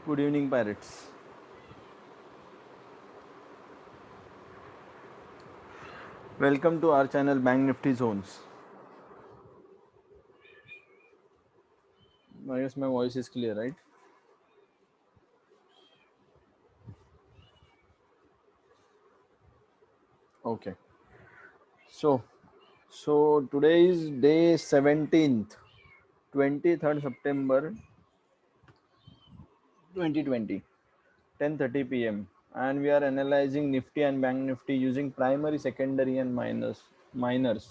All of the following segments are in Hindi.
Good evening, pirates. Welcome to our channel Bank Nifty Zones. I guess my voice is clear, right? Okay. So, today is day 17th, 23rd September 2020, 10:30 p.m. And we are analyzing Nifty and Bank Nifty using primary, secondary and minors.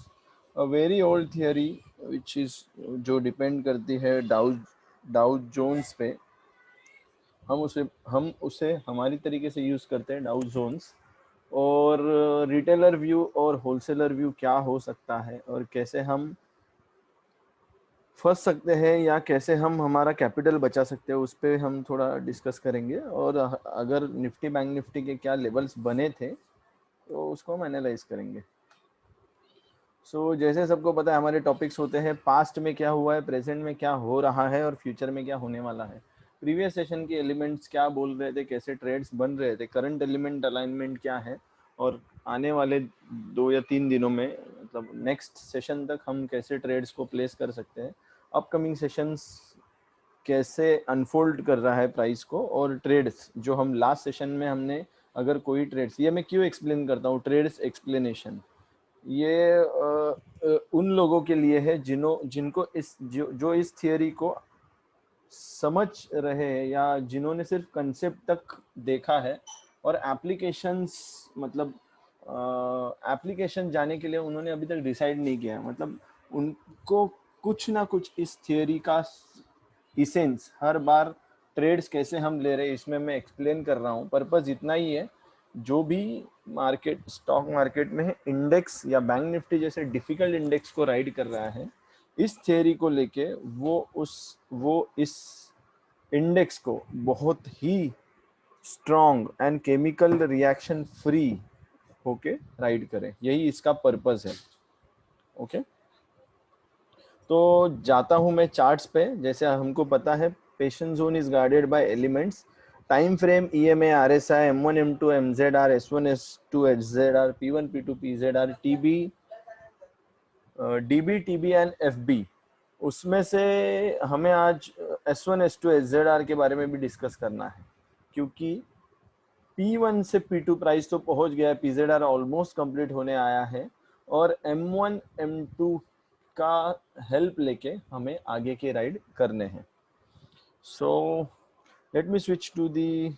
A very old theory which is जो डिपेंड करती है डाउ जोन्स पे. हम उसे हमारी तरीके से यूज़ करते हैं डाउ जोन्स. और रिटेलर व्यू और होलसेलर व्यू क्या हो सकता है और कैसे हम फंस सकते हैं या कैसे हम हमारा कैपिटल बचा सकते हैं, उस पर हम थोड़ा डिस्कस करेंगे. और अगर निफ्टी बैंक निफ्टी के क्या लेवल्स बने थे तो उसको हम एनालाइज करेंगे. जैसे सबको पता है हमारे टॉपिक्स होते हैं पास्ट में क्या हुआ है, प्रेजेंट में क्या हो रहा है और फ्यूचर में क्या होने वाला है. प्रीवियस सेशन के एलिमेंट्स क्या बोल रहे थे, कैसे ट्रेड्स बन रहे थे, करंट एलिमेंट अलाइनमेंट क्या है और आने वाले 2 या 3 दिनों में मतलब नेक्स्ट सेशन तक हम कैसे ट्रेड्स को प्लेस कर सकते हैं, अपकमिंग सेशंस कैसे अनफोल्ड कर रहा है प्राइस को, और ट्रेड्स जो हम लास्ट सेशन में हमने अगर कोई ट्रेड्स, ये मैं क्यों एक्सप्लेन करता हूँ ट्रेड्स एक्सप्लेनेशन, ये उन लोगों के लिए है जिनको जो इस थियरी को समझ रहे हैं या जिन्होंने सिर्फ कंसेप्ट तक देखा है और एप्लीकेशंस मतलब एप्लीकेशन जाने के लिए उन्होंने अभी तक डिसाइड नहीं किया है. मतलब उनको कुछ ना कुछ इस थियरी का इसेंस हर बार ट्रेड्स कैसे हम ले रहे हैं इसमें मैं एक्सप्लेन कर रहा हूँ. पर्पस इतना ही है, जो भी मार्केट स्टॉक मार्केट में इंडेक्स या बैंक निफ्टी जैसे डिफिकल्ट इंडेक्स को राइड कर रहा है, इस थियरी को लेके वो इस इंडेक्स को बहुत ही strong and chemical reaction free होके राइड करें. यही इसका पर्पस है. ओके. तो जाता हूं मैं चार्ट्स पे. जैसे हमको पता है patient zone is guarded by elements, time frame, EMA, RSI, M one M two MZR, S one S two HZR, P one P two PZR, TB, DB TB and FB. उसमें से हमें आज एस1 एस2 एचजेडआर के बारे में भी डिस्कस करना है, क्योंकि P1 से P2 प्राइस तो पहुंच गया है, पीजेडआर ऑलमोस्ट कंप्लीट होने आया है और M1 M2 का हेल्प लेके हमें आगे के राइड करने हैं. So let me switch to the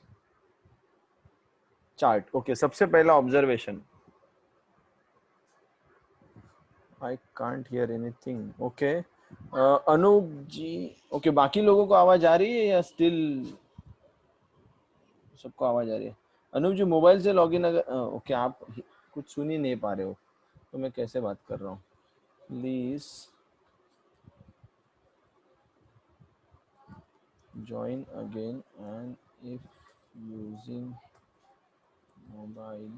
chart. Okay, सबसे पहला observation. I can't hear anything. Okay, Anoop ji. Okay, बाकी लोगों को आवाज आ रही है या स्टिल सबको आवाज आ रही है? अनूप जी मोबाइल से लॉगिन अगर ओके आप कुछ सुन ही नहीं पा रहे हो तो मैं कैसे बात कर रहा हूँ. Please join again, and if using mobile.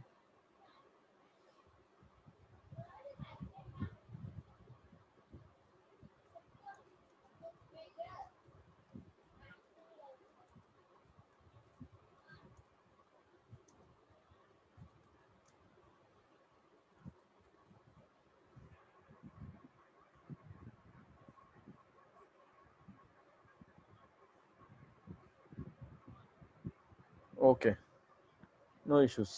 Okay, no issues.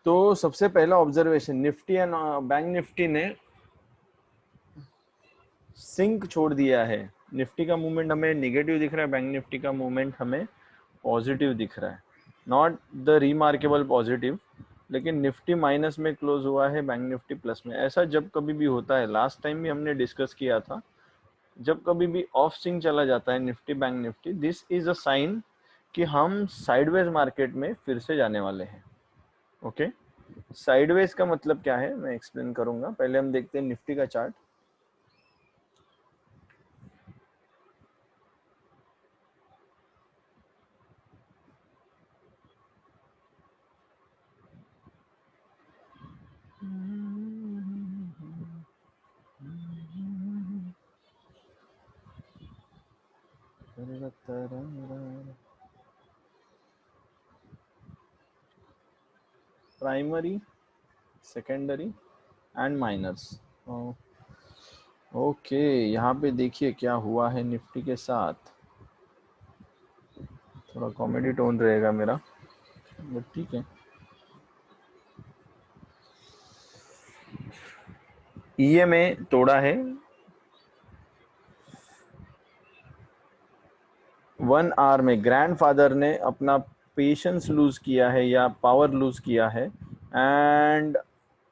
तो सबसे पहला observation, Nifty and bank Nifty ने सिंक छोड़ दिया है. निफ्टी का मूवमेंट हमें निगेटिव दिख रहा है, बैंक निफ्टी का मूवमेंट हमें पॉजिटिव दिख रहा है. नॉट द रिमार्केबल पॉजिटिव, लेकिन निफ्टी माइनस में क्लोज हुआ है, बैंक निफ्टी प्लस में. ऐसा जब कभी भी होता है, लास्ट टाइम भी हमने डिस्कस किया था, जब कभी भी ऑफ स्विंग चला जाता है Nifty bank Nifty, this is a sign कि हम साइडवेज मार्केट में फिर से जाने वाले हैं. ओके, साइडवेज का मतलब क्या है मैं एक्सप्लेन करूंगा. पहले हम देखते हैं निफ्टी का chart. Primary, secondary and minors. Okay, यहाँ पे देखिए क्या हुआ है निफ्टी के साथ। थोड़ा कॉमेडी टोन रहेगा मेरा, बट ठीक है। ईएमए तोड़ा है, 1 आवर में ग्रैंडफादर ने अपना पेशेंस लूज किया है या पावर लूज किया है, एंड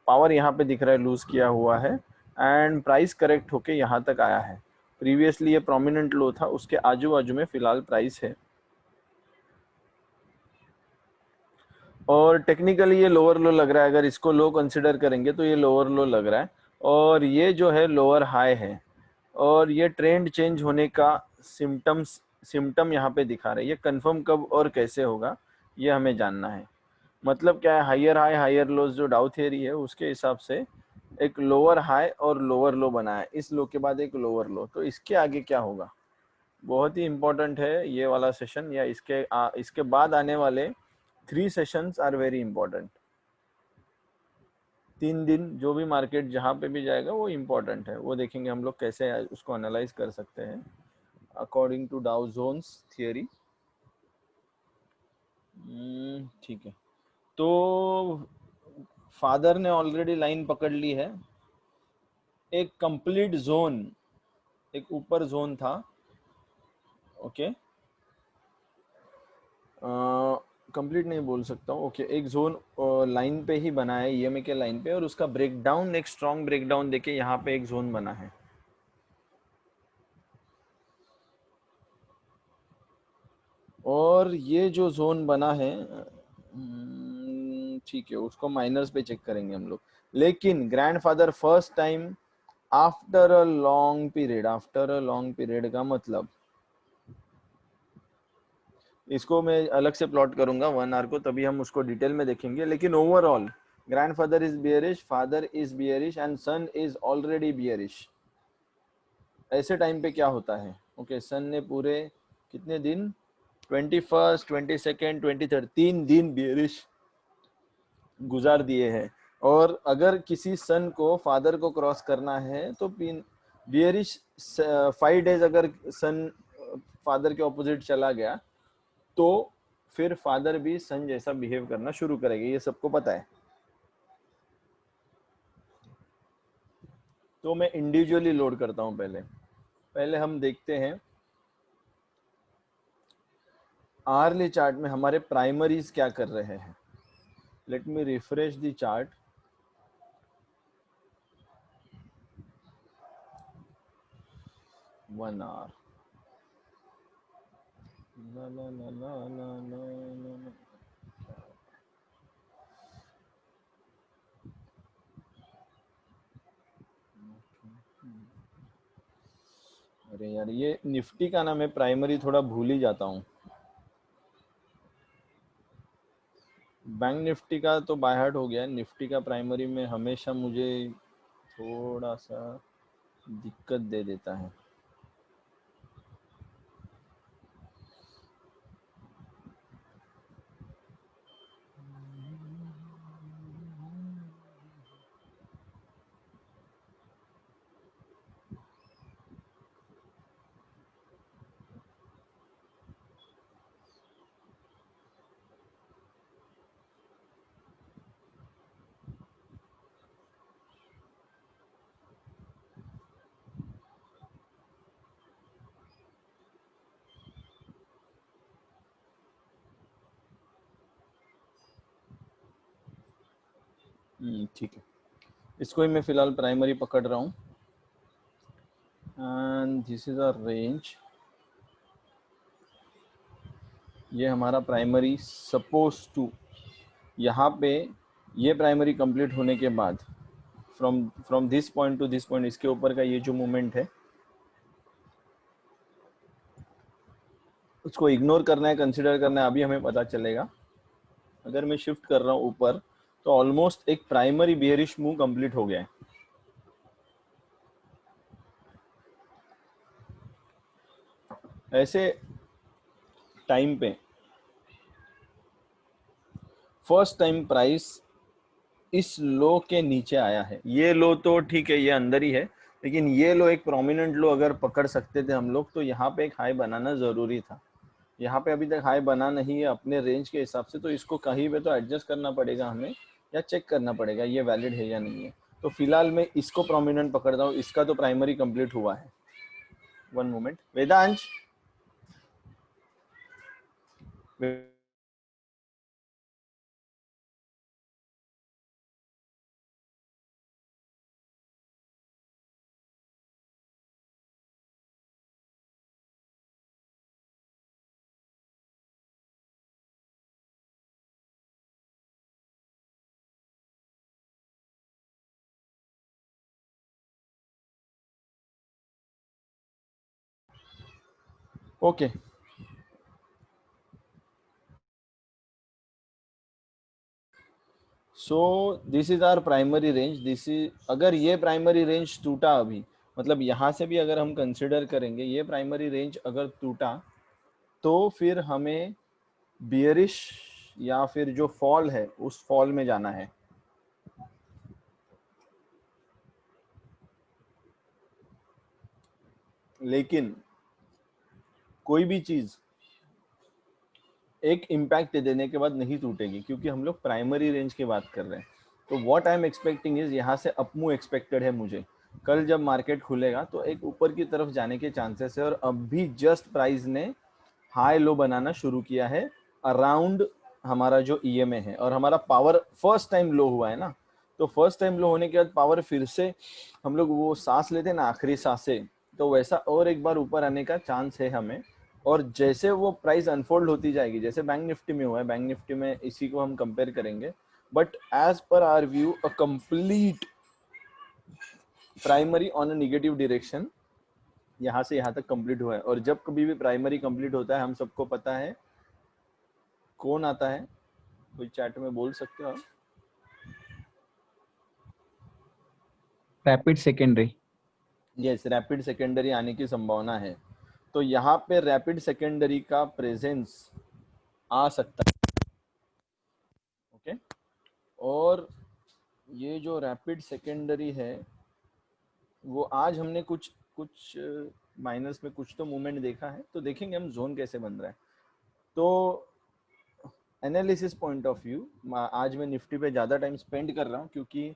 पावर यहाँ पे दिख रहा है लूज किया हुआ है, एंड प्राइस करेक्ट होके यहाँ तक आया है। प्रीवियसली ये प्रोमिनेंट लो था, उसके आजू बाजू में फिलहाल प्राइस है, और टेक्निकली ये लोअर लो लग रहा है। अगर इसको लो कंसिडर करेंगे तो ये लोअर लो लग रहा है, और ये जो है लोअर हाई है, और ये ट्रेंड चेंज होने का सिम्टम यहाँ पे दिखा रहे हैं। ये कंफर्म कब और कैसे होगा ये हमें जानना है। मतलब क्या है, हायर हाई हायर लोज जो डाउ थियरी है उसके हिसाब से एक लोअर हाई और लोअर लो बना है, इस लो के बाद एक लोअर लो, तो इसके आगे क्या होगा बहुत ही इंपॉर्टेंट है ये वाला सेशन, या इसके बाद आने वाले 3 सेशंस आर वेरी इंपॉर्टेंट। 3 दिन जो भी मार्केट जहाँ पे भी जाएगा वो इम्पोर्टेंट है, वो देखेंगे हम लोग कैसे उसको एनालाइज कर सकते हैं according to Dow Jones theory. ठीक है, तो फादर ने ऑलरेडी लाइन पकड़ ली है। एक कंप्लीट जोन, एक ऊपर जोन था, ओके, कंप्लीट नहीं बोल सकता हूँ, ओके, एक जोन लाइन पे ही बना है ईएमए के लाइन पे, और उसका ब्रेकडाउन, एक स्ट्रॉन्ग ब्रेकडाउन देके यहाँ पे एक जोन बना है। और ये जो जोन बना है, ठीक है, उसको माइनर्स पे चेक करेंगे हम लोग। लेकिन grandfather first time after a long period, after a long period का मतलब, इसको मैं अलग से प्लॉट करूंगा 1 आवर को, तभी हम उसको डिटेल में देखेंगे। लेकिन overall grandfather is bearish, father is bearish and son is already bearish. ऐसे टाइम पे क्या होता है, ओके, सन ने पूरे कितने दिन, 21st 22nd 23rd 3 दिन बियरिश गुजार दिए हैं। और अगर किसी सन को फादर को क्रॉस करना है तो बियरिश 5 डेज अगर सन फादर के ऑपोजिट चला गया तो फिर फादर भी सन जैसा बिहेव करना शुरू करेंगे, ये सबको पता है। तो मैं इंडिविजुअली लोड करता हूं। पहले पहले हम देखते हैं आर्ली चार्ट में हमारे प्राइमरीज क्या कर रहे हैं। Let me refresh the chart. One hour, ला ला ला ला ला ला ला। अरे यार, ये निफ्टी का ना मैं प्राइमरी थोड़ा भूल ही जाता हूँ। बैंक निफ्टी का तो बाय हार्ट हो गया, निफ्टी का प्राइमरी में हमेशा मुझे थोड़ा सा दिक्कत दे देता है। ठीक है, इसको ही मैं फिलहाल प्राइमरी पकड़ रहा हूँ, and this is a range. ये हमारा प्राइमरी सपोज टू, यहाँ पे ये प्राइमरी कंप्लीट होने के बाद from this point to this point, इसके ऊपर का ये जो मूवमेंट है उसको इग्नोर करना है, कंसिडर करना है, अभी हमें पता चलेगा। अगर मैं शिफ्ट कर रहा हूँ ऊपर तो ऑलमोस्ट एक प्राइमरी बियरिश मूव कंप्लीट हो गया है। ऐसे टाइम पे फर्स्ट टाइम प्राइस इस लो के नीचे आया है। ये लो तो ठीक है, ये अंदर ही है, लेकिन ये लो एक प्रोमिनेंट लो अगर पकड़ सकते थे हम लोग तो यहाँ पे एक हाई बनाना जरूरी था। यहाँ पे अभी तक हाई बना नहीं है अपने रेंज के हिसाब से, तो इसको कहीं पे तो एडजस्ट करना पड़ेगा हमें, या चेक करना पड़ेगा ये वैलिड है या नहीं है। तो फिलहाल मैं इसको प्रोमिनेंट पकड़ता हूँ, इसका तो प्राइमरी कंप्लीट हुआ है। One moment Vedansh. Okay, so this is our primary range. This is, अगर ये प्राइमरी रेंज टूटा अभी, मतलब यहाँ से भी अगर हम कंसिडर करेंगे ये प्राइमरी रेंज अगर टूटा, तो फिर हमें बियरिश या फिर जो फॉल है उस फॉल में जाना है। लेकिन कोई भी चीज एक इम्पैक्ट देने के बाद नहीं टूटेगी, क्योंकि हम लोग प्राइमरी रेंज की बात कर रहे हैं। तो what I am expecting is, यहाँ से अपमूव एक्सपेक्टेड है मुझे। कल जब मार्केट खुलेगा तो एक ऊपर की तरफ जाने के चांसेस है, और अभी जस्ट प्राइस ने हाई लो बनाना शुरू किया है अराउंड हमारा जो ईएमए है, और हमारा पावर फर्स्ट टाइम लो हुआ है ना। तो फर्स्ट टाइम लो होने के बाद पावर फिर से हम लोग वो सांस लेते हैं ना आखिरी सांसें, तो वैसा और एक बार ऊपर आने का चांस है हमें। और जैसे वो प्राइस अनफोल्ड होती जाएगी, जैसे बैंक निफ्टी में हुआ है, बैंक निफ्टी में इसी को हम कंपेयर करेंगे, but as per our view a complete primary on a negative direction यहाँ से यहाँ तक कंप्लीट हुआ है। और जब कभी भी प्राइमरी कंप्लीट होता है हम सबको पता है कौन आता है, कोई चैट में बोल सकते हो आप? Rapid secondary. Yes, rapid secondary आने की संभावना है। तो यहाँ पे रैपिड सेकेंडरी का प्रेजेंस आ सकता है। ओके, और ये जो रैपिड सेकेंडरी है वो आज हमने कुछ कुछ माइनस में कुछ तो मूवमेंट देखा है, तो देखेंगे हम जोन कैसे बन रहा है। तो एनालिसिस पॉइंट ऑफ व्यू आज मैं निफ्टी पे ज़्यादा टाइम स्पेंड कर रहा हूँ, क्योंकि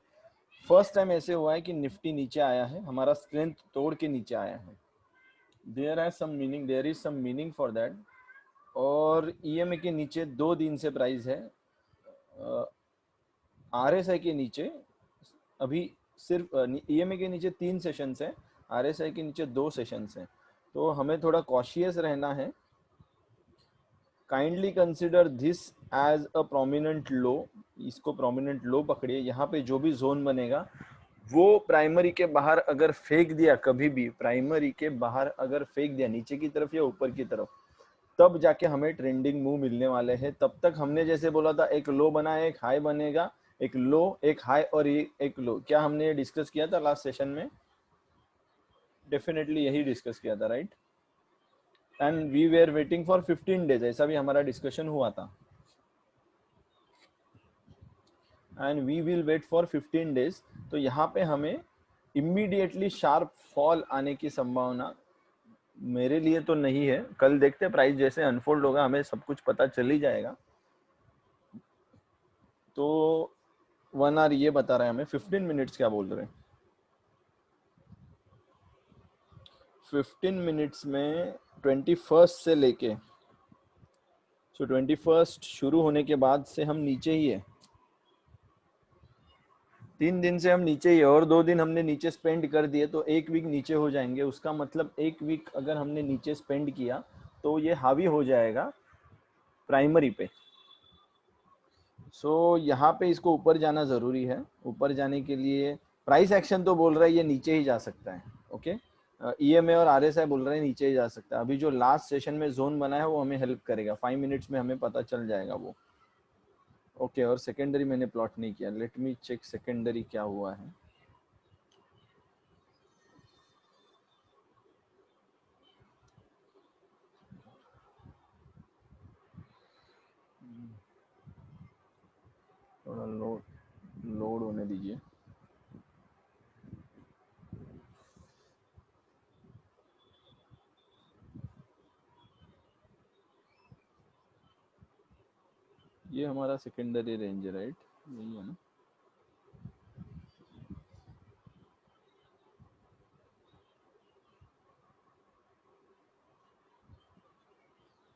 फर्स्ट टाइम ऐसे हुआ है कि निफ्टी नीचे आया है, हमारा स्ट्रेंथ तोड़ के नीचे आया है। There is some meaning for that. और ईएमए के नीचे 2 दिन से प्राइस है, आरएसआई के नीचे अभी सिर्फ ईएमए के नीचे 3 सेशंस हैं, आरएसआई के नीचे 2 सेशंस हैं। तो हमें थोड़ा कॉशियस रहना है। Kindly consider this as a prominent low, इसको प्रोमिनेंट लो पकड़िए। यहाँ पे जो भी जोन बनेगा वो प्राइमरी के बाहर अगर फेंक दिया, कभी भी प्राइमरी के बाहर अगर फेंक दिया नीचे की तरफ या ऊपर की तरफ, तब जाके हमें ट्रेंडिंग मूव मिलने वाले हैं। तब तक हमने जैसे बोला था एक लो बना है, एक हाई बनेगा, एक लो एक हाई और एक लो, क्या हमने ये डिस्कस किया था लास्ट सेशन में? डेफिनेटली यही डिस्कस किया था, right? And we were waiting for 15 days, ऐसा भी हमारा डिस्कशन हुआ था। And we will wait for 15 days. तो यहाँ पे हमें इमीडिएटली शार्प फॉल आने की संभावना मेरे लिए तो नहीं है। कल देखते हैं प्राइस जैसे अनफोल्ड होगा, हमें सब कुछ पता चल ही जाएगा। तो 1 आवर ये बता रहा है हमें, 15 मिनट्स क्या बोल रहे हैं? 15 मिनट्स में 21 से लेके, सो 21 शुरू होने के बाद से हम नीचे ही है। 3 दिन से हम नीचे ही है, और 2 दिन हमने नीचे स्पेंड कर दिए, तो एक वीक नीचे हो जाएंगे। उसका मतलब एक वीक अगर हमने नीचे स्पेंड किया तो ये हावी हो जाएगा प्राइमरी पे। सो यहाँ पे इसको ऊपर जाना ज़रूरी है। ऊपर जाने के लिए प्राइस एक्शन तो बोल रहा है ये नीचे ही जा सकता है। ओके, ईएमए और आरएसआई बोल रहे हैं नीचे ही जा सकता है। अभी जो लास्ट सेशन में जोन बना है वो हमें हेल्प करेगा, 5 मिनट्स में हमें पता चल जाएगा वो। ओके, और सेकेंडरी मैंने प्लॉट नहीं किया, लेट मी चेक सेकेंडरी क्या हुआ है। ये हमारा सेकेंडरी रेंज है, राइट? यही है ना?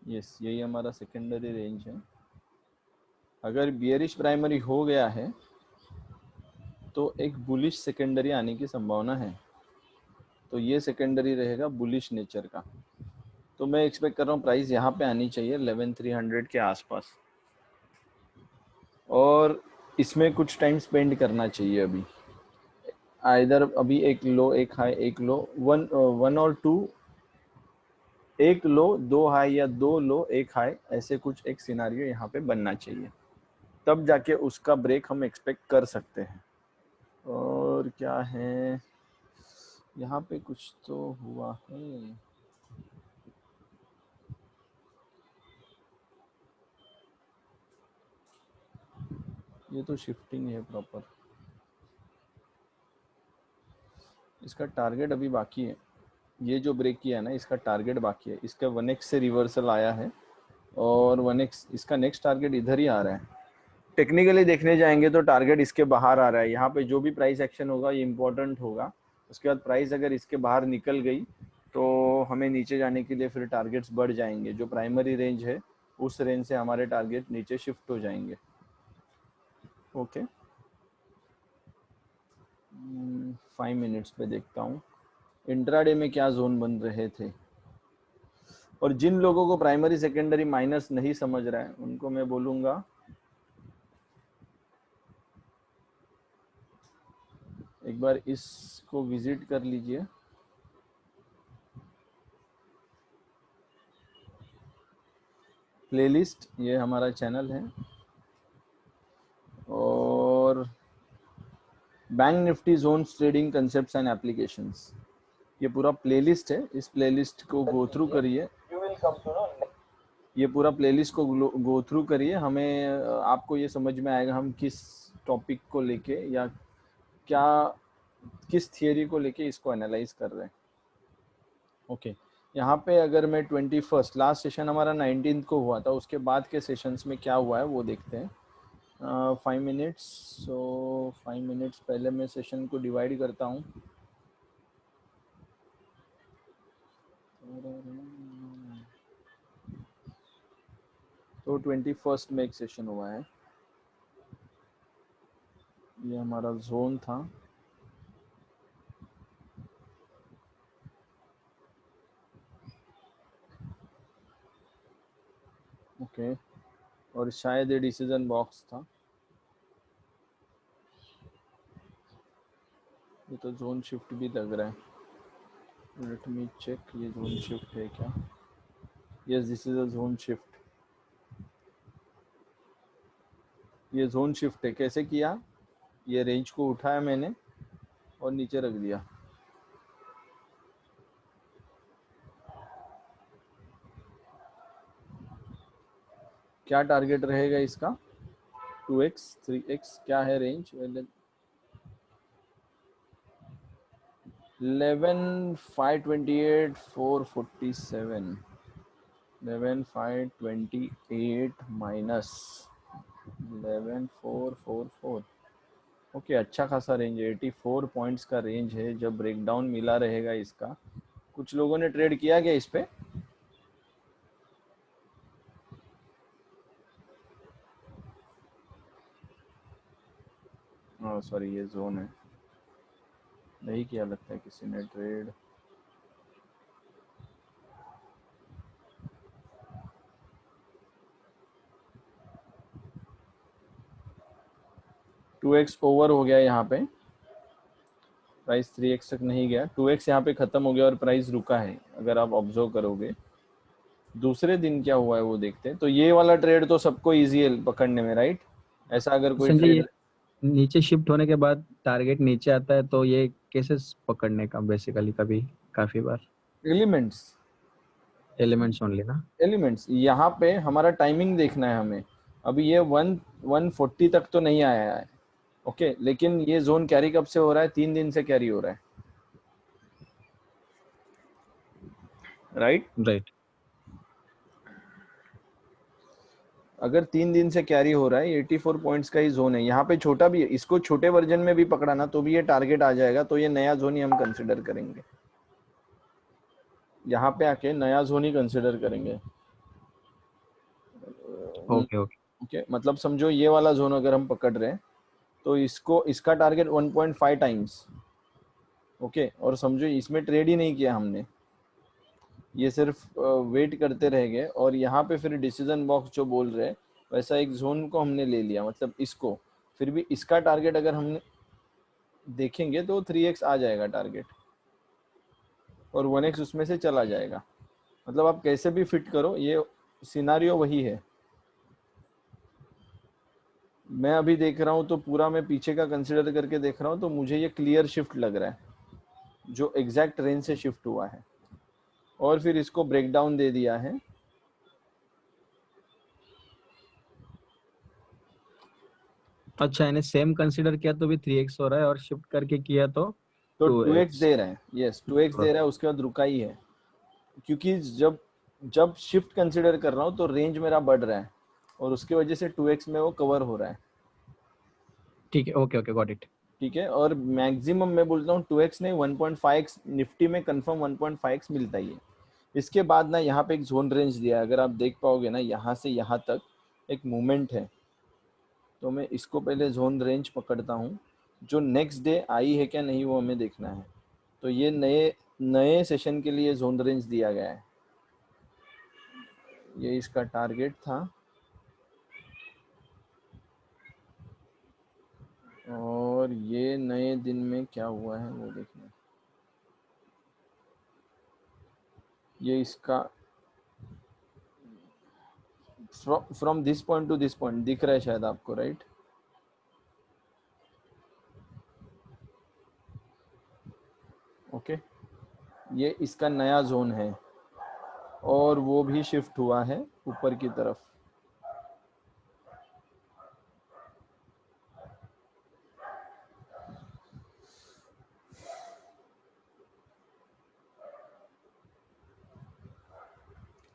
यस, यही हमारा सेकेंडरी रेंज है। अगर बियरिश प्राइमरी हो गया है तो एक बुलिश सेकेंडरी आने की संभावना है। तो ये सेकेंडरी रहेगा बुलिश नेचर का। तो मैं एक्सपेक्ट कर रहा हूँ प्राइस यहाँ पे आनी चाहिए 11,300 के आसपास, और इसमें कुछ टाइम स्पेंड करना चाहिए अभी। इधर अभी एक लो, एक हाई, एक लो, वन और टू, एक लो, दो हाई, या दो लो, एक हाई, ऐसे कुछ एक सिनारियो यहाँ पे बनना चाहिए, तब जाके उसका ब्रेक हम एक्सपेक्ट कर सकते हैं। और क्या है यहाँ पे, कुछ तो हुआ है। ये तो शिफ्टिंग है प्रॉपर, इसका टारगेट अभी बाकी है। ये जो ब्रेक किया है ना, इसका टारगेट बाकी है। इसका 1x से रिवर्सल आया है, और 1x इसका नेक्स्ट टारगेट इधर ही आ रहा है। टेक्निकली देखने जाएंगे तो टारगेट इसके बाहर आ रहा है। यहाँ पे जो भी प्राइस एक्शन होगा ये इम्पोर्टेंट होगा। उसके बाद प्राइस अगर इसके बाहर निकल गई तो हमें नीचे जाने के लिए फिर टारगेट्स बढ़ जाएंगे। जो प्राइमरी रेंज है उस रेंज से हमारे टारगेट नीचे शिफ्ट हो जाएंगे। ओके, 5 मिनट्स पे देखता हूँ इंट्राडे में क्या जोन बन रहे थे। और जिन लोगों को प्राइमरी सेकेंडरी माइनस नहीं समझ रहा है उनको मैं बोलूँगा एक बार इसको विजिट कर लीजिए। प्लेलिस्ट, ये हमारा चैनल है, और bank Nifty zone trading concepts and applications, ये पूरा प्लेलिस्ट है। इस प्लेलिस्ट को गो थ्रू करिए। ये पूरा प्लेलिस्ट को गो थ्रू करिए। हमें आपको ये समझ में आएगा हम किस टॉपिक को लेके या क्या किस थियरी को लेके इसको एनालाइज कर रहे हैं। ओके, यहाँ पे अगर मैं 21st, लास्ट सेशन हमारा 19th को हुआ था, उसके बाद के सेशंस में क्या हुआ है वो देखते हैं। 5 मिनट्स, सो 5 मिनट्स पहले मैं सेशन को डिवाइड करता हूँ। तो 21st में एक सेशन हुआ है, ये हमारा जोन था। ओके, और शायद ये डिसीजन बॉक्स था। ये तो जोन शिफ्ट भी लग रहा है। लेट मी चेक, ये जोन शिफ्ट है क्या? Yes, this is a zone shift. ये जोन शिफ्ट है। कैसे किया? ये रेंज को उठाया मैंने और नीचे रख दिया। क्या टारगेट रहेगा इसका? 2x 3x क्या है रेंज? 11,528 447, 11,528 माइनस 11,444। ओके, अच्छा खासा रेंज है, 84 पॉइंट्स का रेंज है। जब ब्रेकडाउन मिला रहेगा इसका, कुछ लोगों ने ट्रेड किया क्या इस पे? सॉरी, ये जोन है, नहीं किया लगता है किसी ने ट्रेड। टू एक्स ओवर हो गया यहाँ पे, प्राइस 3x तक नहीं गया। 2x यहाँ पे खत्म हो गया और प्राइस रुका है। अगर आप ऑब्जर्व करोगे दूसरे दिन क्या हुआ है वो देखते हैं। तो ये वाला ट्रेड तो सबको इजी है पकड़ने में, राइट? ऐसा अगर कोई संजय, ये ट्रेड नीचे शिफ्ट होने के बाद टारगेट नीचे आता है तो ये कैसे पकड़ने का? बेसिकली कभी काफी बार एलिमेंट्स, एलिमेंट्स ओनली ना? एलिमेंट्स यहाँ पे हमारा टाइमिंग देखना है हमें। अभी ये 140 तक तो नहीं आया है, ओके, लेकिन ये जोन कैरी कब से हो रहा है? 3 दिन से कैरी हो रहा है, राइट? राइट। अगर 3 दिन से कैरी हो रहा है, 84 पॉइंट्स का ही जोन है, यहाँ पे छोटा भी है, इसको छोटे वर्जन में भी पकड़ा ना तो भी ये टारगेट आ जाएगा, तो ये नया जोन ही हम कंसिडर करेंगे, यहाँ पे आके नया जोन ही कंसिडर करेंगे। Okay okay. ओके, मतलब समझो ये वाला जोन अगर हम पकड़ रहे हैं तो इसको, इसका टारगेट 1.5 टाइम्स, ओके, और समझो इसमें ट्रेड ही नहीं किया हमने, ये सिर्फ वेट करते रह गए, और यहाँ पे फिर डिसीजन बॉक्स जो बोल रहे हैं वैसा एक जोन को हमने ले लिया, मतलब इसको, फिर भी इसका टारगेट अगर हम देखेंगे तो 3x आ जाएगा टारगेट, और 1x उसमें से चला जाएगा। मतलब आप कैसे भी फिट करो, ये सिनारियो वही है। मैं अभी देख रहा हूँ तो पूरा मैं पीछे का कंसिडर करके देख रहा हूँ, तो मुझे ये क्लियर शिफ्ट लग रहा है जो एग्जैक्ट रेंज से शिफ्ट हुआ है, और फिर इसको ब्रेक डाउन दे दिया है। अच्छा, इन्हें सेम कंसीडर किया तो भी 3x हो रहा है, और शिफ्ट करके किया तो तो 2x 2x। दे रहा है, यस 2x दे रहा है, उसके बाद रुका ही है, क्योंकि जब जब शिफ्ट कंसिडर कर रहा हूँ तो रेंज मेरा बढ़ रहा है, और उसकी वजह से 2x में वो कवर हो रहा है। ठीक है, ओके ओके, गॉट इट। ठीक है, और मैक्सिमम मैं बोलता हूँ 2x नहीं 1.5x, निफ्टी में कंफर्म 1.5x मिलता ही है। इसके बाद ना यहाँ पे एक जोन रेंज दिया है, अगर आप देख पाओगे ना, यहाँ से यहाँ तक एक मूवमेंट है, तो मैं इसको पहले जोन रेंज पकड़ता हूँ, जो नेक्स्ट डे आई है क्या नहीं वो हमें देखना है। तो ये नए नए सेशन के लिए जोन रेंज दिया गया है, ये इसका टारगेट था, और ये नए दिन में क्या हुआ है वो देखना है। ये इसका from this point to this point दिख रहा है शायद आपको, राइट? ओके, ये इसका नया जोन है, और वो भी शिफ्ट हुआ है ऊपर की तरफ।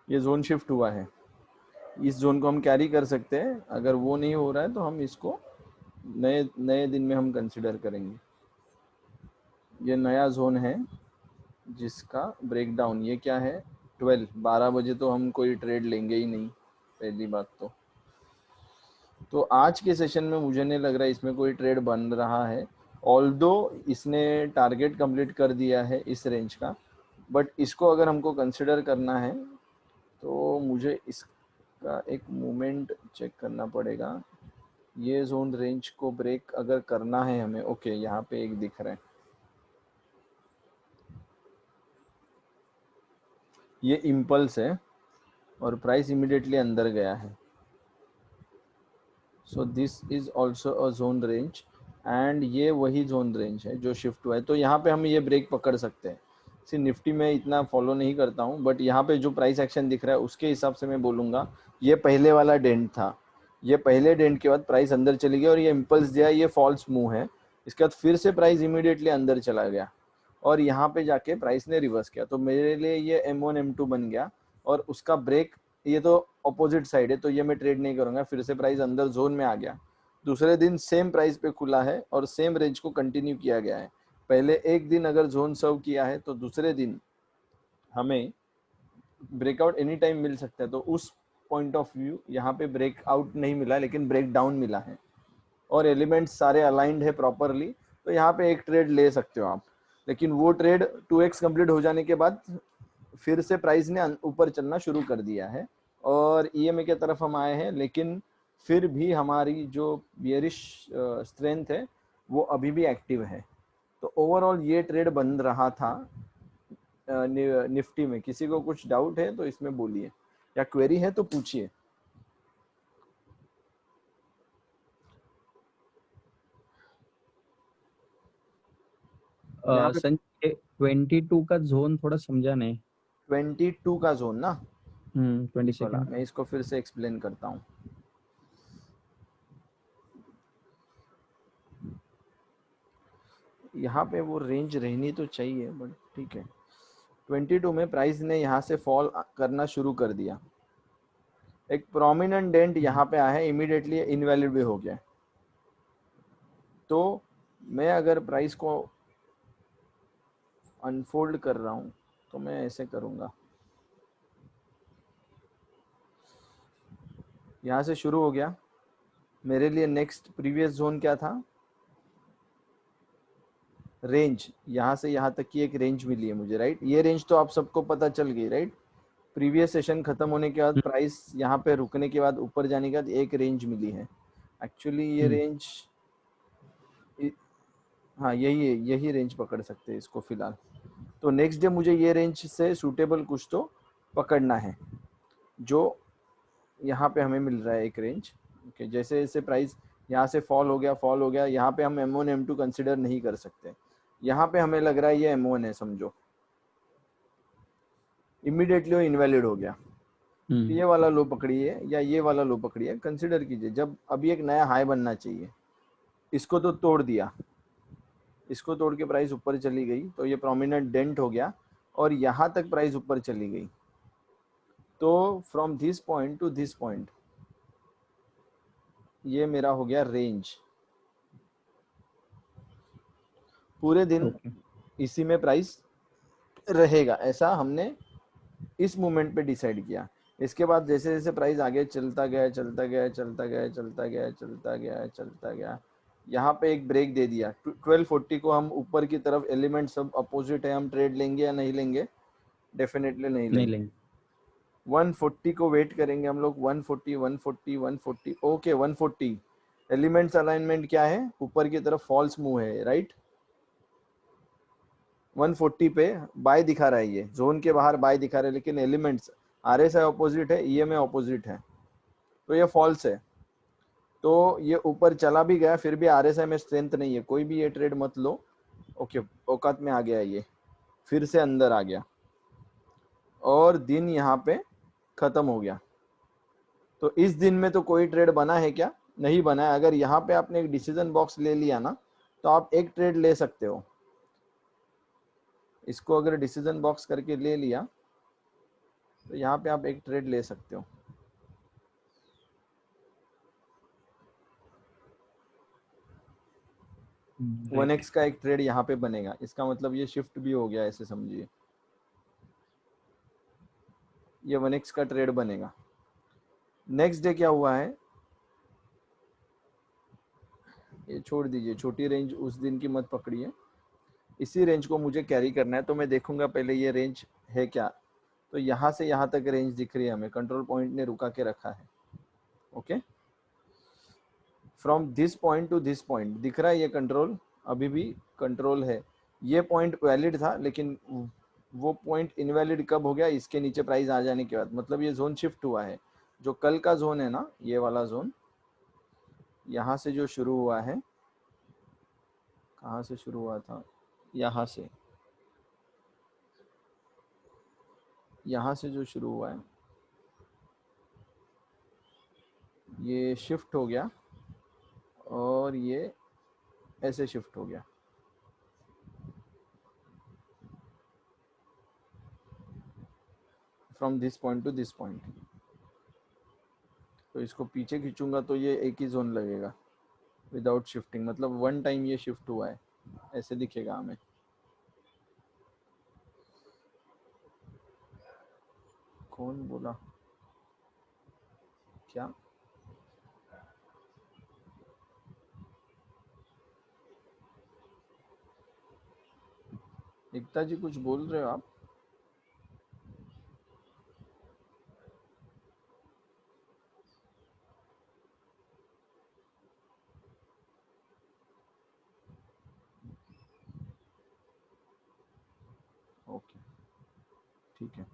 ये जोन शिफ्ट हुआ है, इस जोन को हम कैरी कर सकते हैं, अगर वो नहीं हो रहा है तो हम इसको नए नए दिन में हम कंसिडर करेंगे। ये नया जोन है जिसका ब्रेकडाउन, ये क्या है 12 बजे तो हम कोई ट्रेड लेंगे ही नहीं, पहली बात तो आज के सेशन में मुझे नहीं लग रहा है इसमें कोई ट्रेड बन रहा है, ऑल्दो इसने टारगेट कंप्लीट कर दिया है इस रेंज का, बट इसको अगर हमको कंसिडर करना है तो मुझे इसका एक मूवमेंट चेक करना पड़ेगा। ये जोन रेंज को ब्रेक अगर करना है हमें, ओके यहाँ पे एक दिख रहा है, ये इम्पल्स है और प्राइस इमीडिएटली अंदर गया है, सो this is also a zone range, and ये वही जोन रेंज है जो शिफ्ट हुआ है, तो यहाँ पे हम ये ब्रेक पकड़ सकते हैं। सी निफ्टी में इतना फॉलो नहीं करता हूँ, बट यहाँ पे जो प्राइस एक्शन दिख रहा है उसके हिसाब से मैं बोलूँगा ये पहले वाला डेंट था, ये पहले डेंट के बाद प्राइस अंदर चली गई और ये इम्पल्स दिया, ये फॉल्स मूव है, इसके बाद फिर से प्राइस इमीडिएटली अंदर चला गया, और यहाँ पे जाके प्राइस ने रिवर्स किया, तो मेरे लिए ये M1 M2 बन गया, और उसका ब्रेक, ये तो अपोजिट साइड है तो ये मैं ट्रेड नहीं करूंगा, फिर से प्राइस अंदर जोन में आ गया, दूसरे दिन सेम प्राइस पे खुला है और सेम रेंज को कंटिन्यू किया गया है। पहले एक दिन अगर जोन सर्व किया है तो दूसरे दिन हमें ब्रेकआउट एनी टाइम मिल सकता है, तो उस पॉइंट ऑफ व्यू यहाँ पे ब्रेकआउट नहीं मिला लेकिन ब्रेक डाउन मिला है, और एलिमेंट्स सारे अलाइंड है प्रॉपरली, तो यहाँ पे एक ट्रेड ले सकते हो आप, लेकिन वो ट्रेड 2x कंप्लीट हो जाने के बाद फिर से प्राइस ने ऊपर चलना शुरू कर दिया है, और ईएमए की तरफ हम आए हैं, लेकिन फिर भी हमारी जो बियरिश स्ट्रेंथ है वो अभी भी एक्टिव है। तो ओवरऑल ये ट्रेड बन रहा था निफ्टी में। किसी को कुछ डाउट है तो इसमें बोलिए, या क्वेरी है तो पूछिए। यहाँ पे संजय, 22 का जोन थोड़ा समझा नहीं। 22 का जोन ना, 22nd। मैं इसको फिर से एक्सप्लेन करता हूँ। यहाँ पे वो रेंज रहनी तो चाहिए, बट ठीक है, 22 में प्राइस ने यहाँ से फॉल करना शुरू कर दिया, एक प्रोमिनेंट डेंट यहाँ पे आया है, इमीडिएटली इनवैलिड भी हो गया। तो मैं अगर प्राइस को अनफोल्ड कर रहा हूँ तो मैं ऐसे करूँगा, यहाँ से शुरू हो गया मेरे लिए। नेक्स्ट प्रीवियस जोन क्या था, रेंज, यहाँ से यहाँ तक की एक रेंज मिली है मुझे, राइट। ये रेंज तो आप सबको पता चल गई, राइट। प्रीवियस सेशन खत्म होने के बाद प्राइस यहाँ पे रुकने के बाद ऊपर जाने के बाद एक रेंज मिली है। एक्चुअली ये रेंज, हाँ यही है, यही रेंज पकड़ सकते हैं इसको फिलहाल। तो नेक्स्ट डे मुझे ये रेंज से सूटेबल कुछ तो पकड़ना है, जो यहाँ पे हमें मिल रहा है एक रेंज। ओके, जैसे जैसे प्राइस यहाँ से फॉल हो गया, यहाँ पे हम M1 M2 कंसिडर नहीं कर सकते। यहाँ पे हमें लग रहा है ये M1 है समझो, इमीडिएटली वो इनवैलिड हो गया। ये वाला लो पकड़िए या ये वाला लो पकड़िए, कंसिडर कीजिए जब अभी एक नया हाई बनना चाहिए। इसको तो तोड़ दिया, इसको तोड़ के प्राइस ऊपर चली गई तो ये प्रोमिनेंट डेंट हो गया और यहाँ तक प्राइस ऊपर चली गई। तो from this point to this point ये मेरा हो गया रेंज। पूरे दिन इसी में प्राइस रहेगा, ऐसा हमने इस मोमेंट पे डिसाइड किया। इसके बाद जैसे जैसे प्राइस आगे चलता गया, यहाँ पे एक ब्रेक दे दिया 1240 को। हम ऊपर की तरफ एलिमेंट सब अपोजिट है, हम ट्रेड लेंगे या नहीं लेंगे, डेफिनेटली नहीं लेंगे। 140 को वेट करेंगे हम लोग, 140 ओके 140 एलिमेंट्स अलाइनमेंट क्या है, ऊपर की तरफ फॉल्स मूव है, राइट। 140 पे बाय दिखा रहा है, ये जोन के बाहर बाय दिखा रहा है, लेकिन एलिमेंट्स RSI ऑपोजिट है, EMA ऑपोजिट है, तो ये फॉल्स है। तो ये ऊपर चला भी गया फिर भी RSI में स्ट्रेंथ नहीं है, कोई भी ये ट्रेड मत लो। ओके, औकात में आ गया, ये फिर से अंदर आ गया और दिन यहाँ पे खत्म हो गया। तो इस दिन में तो कोई ट्रेड बना है क्या, नहीं बना है। अगर यहाँ पे आपने एक डिसीजन बॉक्स ले लिया ना तो आप एक ट्रेड ले सकते हो। इसको अगर डिसीजन बॉक्स करके ले लिया तो यहाँ पे आप एक ट्रेड ले सकते हो। वन एक्स का एक ट्रेड यहाँ पे बनेगा, इसका मतलब ये शिफ्ट भी हो गया, ऐसे समझिए ये 1x का ट्रेड बनेगा। नेक्स्ट डे क्या हुआ है, ये छोड़ दीजिए, छोटी रेंज उस दिन की मत पकड़िए, इसी रेंज को मुझे कैरी करना है। तो मैं देखूंगा पहले ये रेंज है क्या। तो यहाँ से यहाँ तक रेंज दिख रही है हमें, कंट्रोल पॉइंट ने रुका के रखा है। Okay, from this point to this point दिख रहा है ये कंट्रोल, अभी भी कंट्रोल है। ये पॉइंट वैलिड था लेकिन वो पॉइंट इनवैलिड कब हो गया, इसके नीचे प्राइस आ जाने के बाद। मतलब ये जोन शिफ्ट हुआ है, जो कल का जोन है ना, ये वाला जोन यहाँ से जो शुरू हुआ है, कहाँ से शुरू हुआ था, यहाँ से, यहाँ से जो शुरू हुआ है ये शिफ्ट हो गया और ये ऐसे शिफ्ट हो गया। From this point to this point, तो इसको पीछे खींचूंगा तो ये एक ही जोन लगेगा विदाउट शिफ्टिंग, मतलब वन टाइम ये शिफ्ट हुआ है, ऐसे दिखेगा हमें। कौन बोला क्या, एकता जी कुछ बोल रहे हो आप? ओके ठीक है।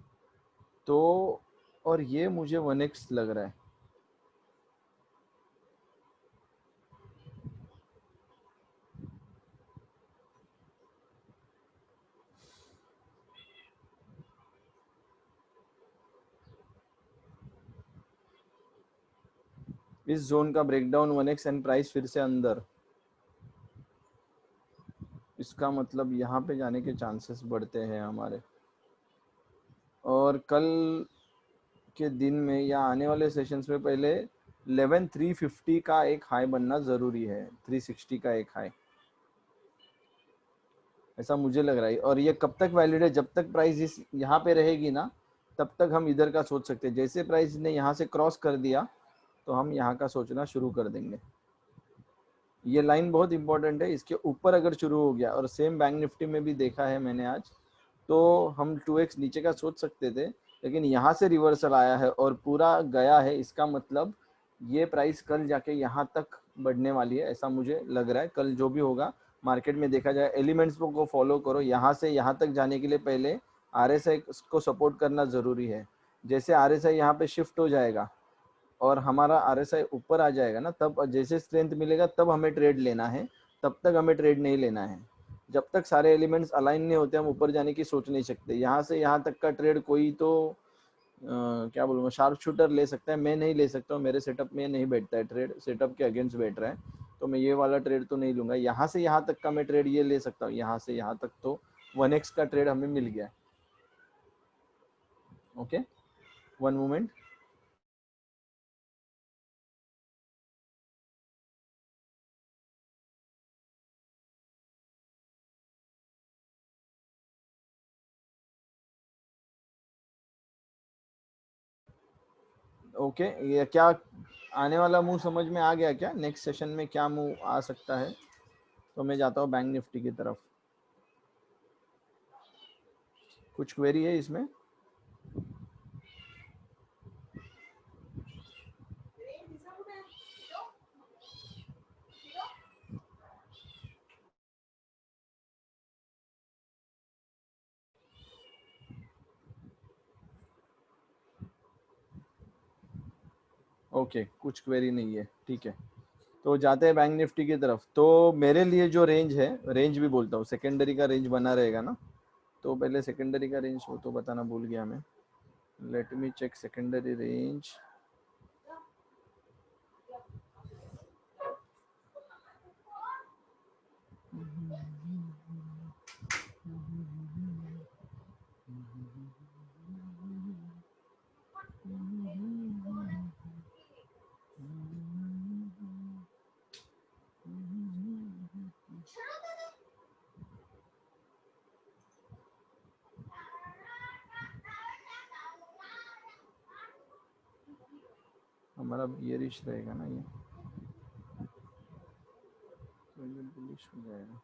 तो और ये मुझे 1x लग रहा है, इस जोन का ब्रेकडाउन 1x एंड प्राइस फिर से अंदर, इसका मतलब यहाँ पे जाने के चांसेस बढ़ते हैं हमारे। और कल के दिन में या आने वाले सेशंस में पहले 11,350 का एक हाई बनना जरूरी है, 360 का एक हाई, ऐसा मुझे लग रहा है। और ये कब तक वैलिड है? जब तक प्राइस इस यहाँ पे रहेगी ना, तब तक हम इधर का सोच सकते हैं। जैसे प्राइस ने यहाँ से क्रॉस कर दिया तो हम यहाँ का सोचना शुरू कर देंगे। ये लाइन बहुत इंपॉर्टेंट है, इसके ऊपर अगर शुरू हो गया, और सेम बैंक निफ्टी में भी देखा है मैंने आज, तो हम 2x नीचे का सोच सकते थे, लेकिन यहाँ से रिवर्सल आया है और पूरा गया है। इसका मतलब ये प्राइस कल जाके यहाँ तक बढ़ने वाली है, ऐसा मुझे लग रहा है। कल जो भी होगा मार्केट में देखा जाए। एलिमेंट्स को फॉलो करो, यहाँ से यहाँ तक जाने के लिए पहले RSI को सपोर्ट करना ज़रूरी है। जैसे RSI यहाँ पे शिफ्ट हो जाएगा और हमारा RSI ऊपर आ जाएगा ना, तब जैसे स्ट्रेंथ मिलेगा तब हमें ट्रेड लेना है, तब तक हमें ट्रेड नहीं लेना है। जब तक सारे एलिमेंट्स अलाइन नहीं होते हम ऊपर जाने की सोच नहीं सकते। यहाँ से यहाँ तक का ट्रेड कोई तो क्या बोलूँगा, शार्प शूटर ले सकता है, मैं नहीं ले सकता हूँ। मेरे सेटअप में नहीं बैठता है ट्रेड, सेटअप के अगेंस्ट बैठ रहा है, तो मैं ये वाला ट्रेड तो नहीं लूँगा। यहाँ से यहाँ तक का मैं ट्रेड ये ले सकता हूँ, यहाँ से यहाँ तक तो 1x का ट्रेड हमें मिल गया है। Okay, one moment. ओके, ये क्या आने वाला मूव समझ में आ गया क्या? नेक्स्ट सेशन में क्या मूव आ सकता है? तो मैं जाता हूँ बैंक निफ्टी की तरफ। कुछ क्वेरी है इसमें? ओके, कुछ क्वेरी नहीं है, ठीक है। तो जाते हैं बैंक निफ्टी की तरफ। तो मेरे लिए जो रेंज है, रेंज भी बोलता हूँ, सेकेंडरी का रेंज बना रहेगा ना। तो पहले सेकेंडरी का रेंज हो तो बताना भूल गया मैं। Let me check secondary range. हमारा बियरिश रहेगा ना ये, तो ये बुलिश हो जाएगा।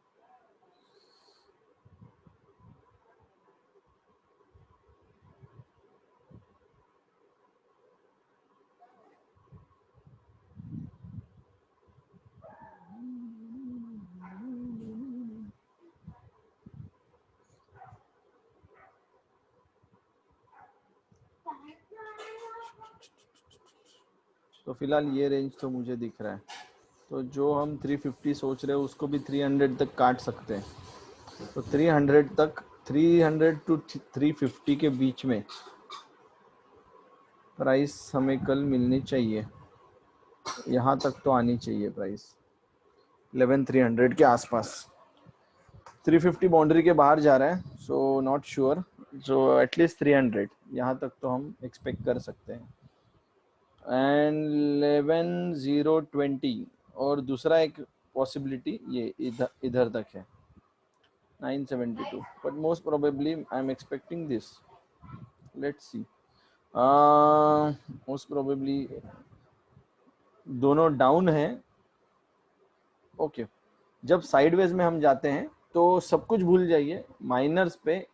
तो फिलहाल ये रेंज तो मुझे दिख रहा है। तो जो हम 350 सोच रहे हैं उसको भी 300 तक काट सकते हैं। तो 300 तक, 300 टू 350 के बीच में प्राइस हमें कल मिलनी चाहिए। यहाँ तक तो आनी चाहिए प्राइस 11,300 के आसपास। 350 बाउंड्री के बाहर जा रहा है, सो नॉट श्योर। जो एटलीस्ट 300 यहाँ तक तो हम एक्सपेक्ट कर सकते हैं। एंड 11,020 और दूसरा एक पॉसिबिलिटी ये इधर इधर तक है 972, but most probably I am expecting this. Let's see. Most probably दोनों डाउन है। ओके, जब साइडवेज में हम जाते हैं तो सब कुछ भूल जाइए, माइनर्स पे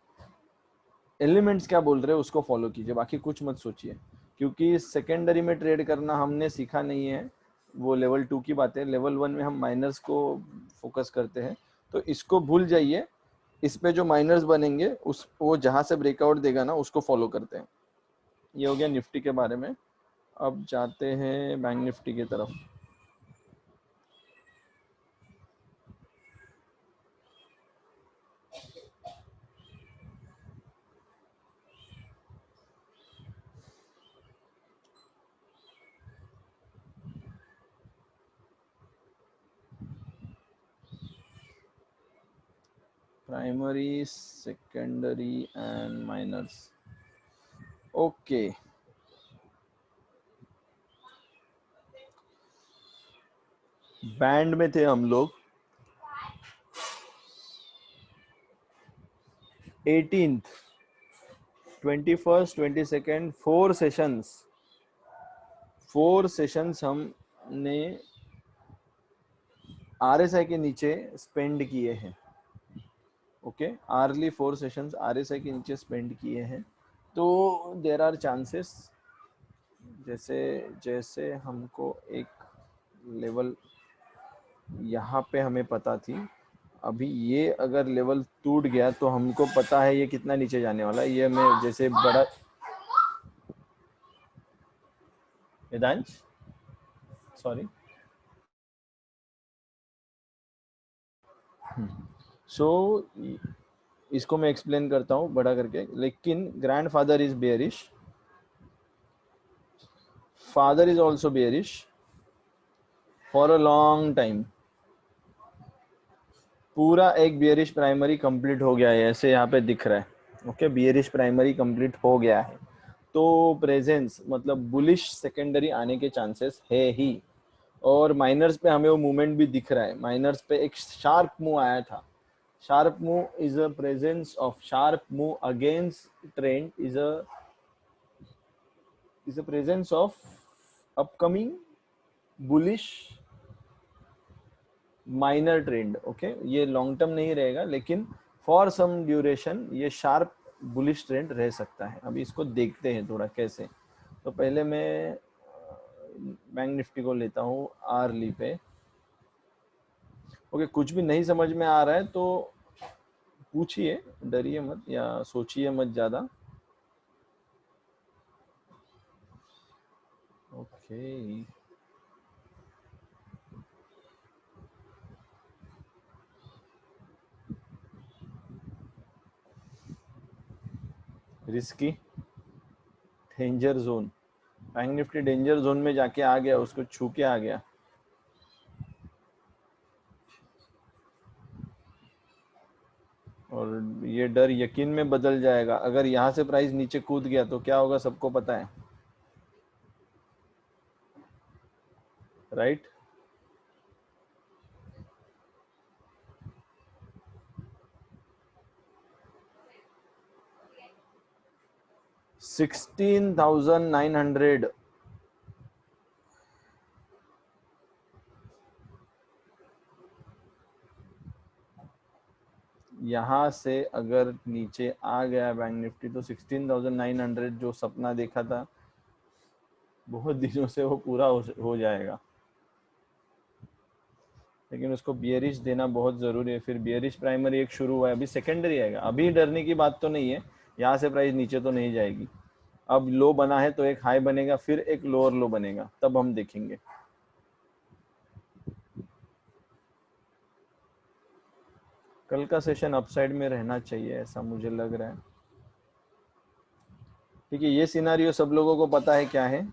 एलिमेंट्स क्या बोल रहे हैं उसको फॉलो कीजिए, बाकी कुछ मत सोचिए। क्योंकि सेकेंडरी में ट्रेड करना हमने सीखा नहीं है, वो लेवल 2 की बात है। लेवल 1 में हम माइनर्स को फोकस करते हैं, तो इसको भूल जाइए। इस पे जो माइनर्स बनेंगे उस वो जहाँ से ब्रेकआउट देगा ना उसको फॉलो करते हैं। ये हो गया निफ्टी के बारे में। अब जाते हैं बैंक निफ्टी की तरफ। Primary, secondary and minors. Okay, band में थे हम लोग 18th 21st 22nd 4 सेशंस हमने RSI के नीचे स्पेंड किए हैं। ओके, आर्ली 4 सेशंस RSI के नीचे स्पेंड किए हैं। तो देर आर चांसेस, जैसे जैसे हमको एक लेवल यहाँ पे हमें पता थी, अभी ये अगर लेवल टूट गया तो हमको पता है ये कितना नीचे जाने वाला है। ये मैं जैसे बड़ा वेदांश, सॉरी, सो इसको मैं एक्सप्लेन करता हूँ बड़ा करके। लेकिन grandfather is bearish, father is also bearish for a long time. पूरा एक बियरिश प्राइमरी कंप्लीट हो गया है, ऐसे यहाँ पे दिख रहा है। ओके, बियरिश प्राइमरी कंप्लीट हो गया है, तो प्रेजेंस मतलब बुलिश सेकेंडरी आने के चांसेस है ही। और माइनर्स पे हमें वो मूवमेंट भी दिख रहा है। माइनर्स पे एक शार्प मूव आया था। Sharp move is a presence of sharp move against trend, is a presence of upcoming bullish minor trend. Okay, ये लॉन्ग टर्म नहीं रहेगा, लेकिन फॉर सम ड्यूरेशन ये शार्प बुलिश ट्रेंड रह सकता है। अभी इसको देखते हैं थोड़ा कैसे। तो पहले मैं बैंक निफ्टी को लेता हूँ आर्ली पे। ओके, कुछ भी नहीं समझ में आ रहा है तो पूछिए, डरिए मत या सोचिए मत ज़्यादा। Okay, risky danger zone, bank Nifty danger zone में जाके आ गया, उसको छू के आ गया। और ये डर यकीन में बदल जाएगा अगर यहाँ से प्राइस नीचे कूद गया तो क्या होगा सबको पता है, राइट? 16,900 यहाँ से अगर नीचे आ गया बैंक निफ्टी तो 16,900 जो सपना देखा था बहुत दिनों से वो पूरा हो जाएगा। लेकिन उसको बियरिश देना बहुत ज़रूरी है। फिर बियरिश प्राइमरी एक शुरू हुआ है, अभी सेकेंडरी आएगा। अभी डरने की बात तो नहीं है, यहाँ से प्राइस नीचे तो नहीं जाएगी। अब लो बना है तो एक हाई बनेगा, फिर एक लोअर लो बनेगा, तब हम देखेंगे। कल का सेशन अपसाइड में रहना चाहिए ऐसा मुझे लग रहा है। ठीक है, ये सिनारियो सब लोगों को पता है क्या है।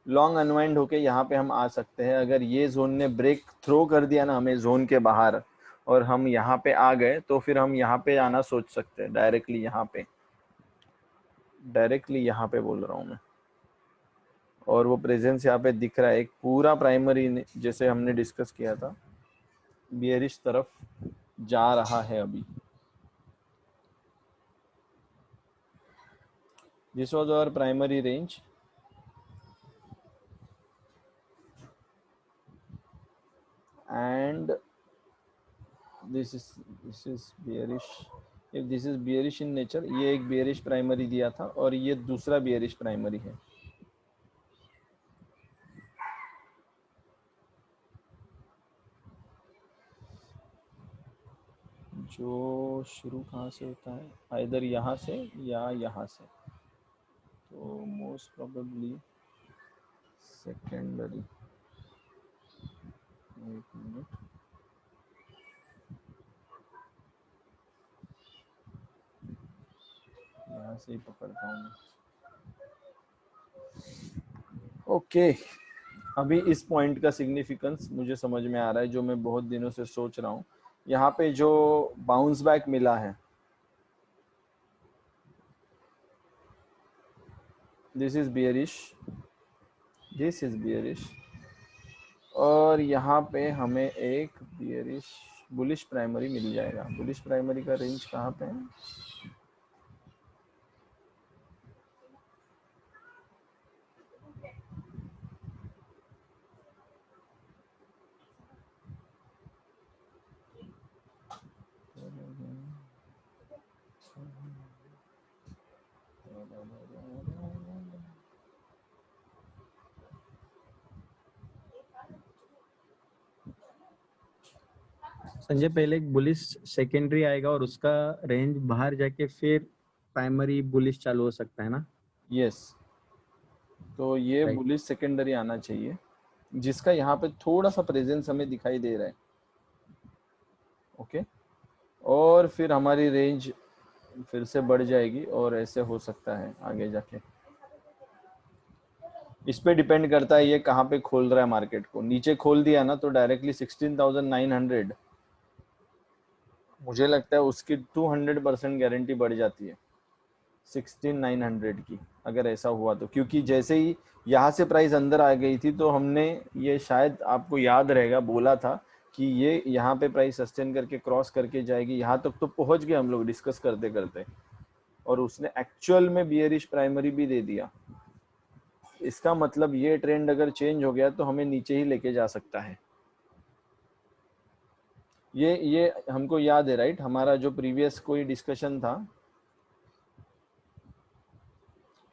लॉन्ग अनवाइंड होके यहाँ पे हम आ सकते हैं। अगर ये जोन ने ब्रेक थ्रो कर दिया ना हमें जोन के बाहर, और हम यहाँ पे आ गए, तो फिर हम यहाँ पे आना सोच सकते हैं डायरेक्टली। यहाँ पे डायरेक्टली यहाँ पे बोल रहा हूँ मैं। और वो प्रेजेंस यहाँ पे दिख रहा है, एक पूरा प्राइमरी जैसे हमने डिस्कस किया था बियरिश तरफ जा रहा है अभी। This was our primary range, and this is bearish. if this is bearish in nature, ये एक bearish प्राइमरी दिया था और ये दूसरा bearish प्राइमरी है। जो शुरू कहाँ से होता है, आइदर यहाँ से या यहाँ से, तो मोस्ट प्रोबेबली सेकेंडरी। एक मिनट, यहाँ से ही पकड़ता हूँ मैं। ओके, अभी इस पॉइंट का सिग्निफिकेंस मुझे समझ में आ रहा है, जो मैं बहुत दिनों से सोच रहा हूँ। यहाँ पे जो बाउंस बैक मिला है, this is bearish, this is bearish, और यहाँ पे हमें एक बियरिश बुलिश प्राइमरी मिल जाएगा। बुलिश प्राइमरी का रेंज कहाँ पे है? संजय, पहले एक बुलिश सेकेंडरी आएगा और उसका रेंज बाहर जाके फिर प्राइमरी बुलिश चालू हो सकता है ना? यस, तो ये राइट। बुलिश सेकेंडरी आना चाहिए, जिसका यहाँ पे थोड़ा सा प्रेजेंस हमें दिखाई दे रहा है। ओके, और फिर हमारी रेंज फिर से बढ़ जाएगी और ऐसे हो सकता है आगे जाके। इस पे डिपेंड करता है ये कहाँ पे खोल रहा है मार्केट को। नीचे खोल दिया ना तो डायरेक्टली 16,900, मुझे लगता है उसकी 200% गारंटी बढ़ जाती है 16,900 की, अगर ऐसा हुआ तो। क्योंकि जैसे ही यहाँ से प्राइस अंदर आ गई थी तो हमने ये, शायद आपको याद रहेगा, बोला था कि ये यहाँ पे प्राइस सस्टेन करके क्रॉस करके जाएगी। यहाँ तक तो पहुंच गए हम लोग डिस्कस करते करते, और उसने एक्चुअल में बियरिश प्राइमरी भी दे दिया। इसका मतलब ये ट्रेंड अगर चेंज हो गया तो हमें नीचे ही लेके जा सकता है। ये हमको याद है, राइट? हमारा जो प्रीवियस कोई डिस्कशन था,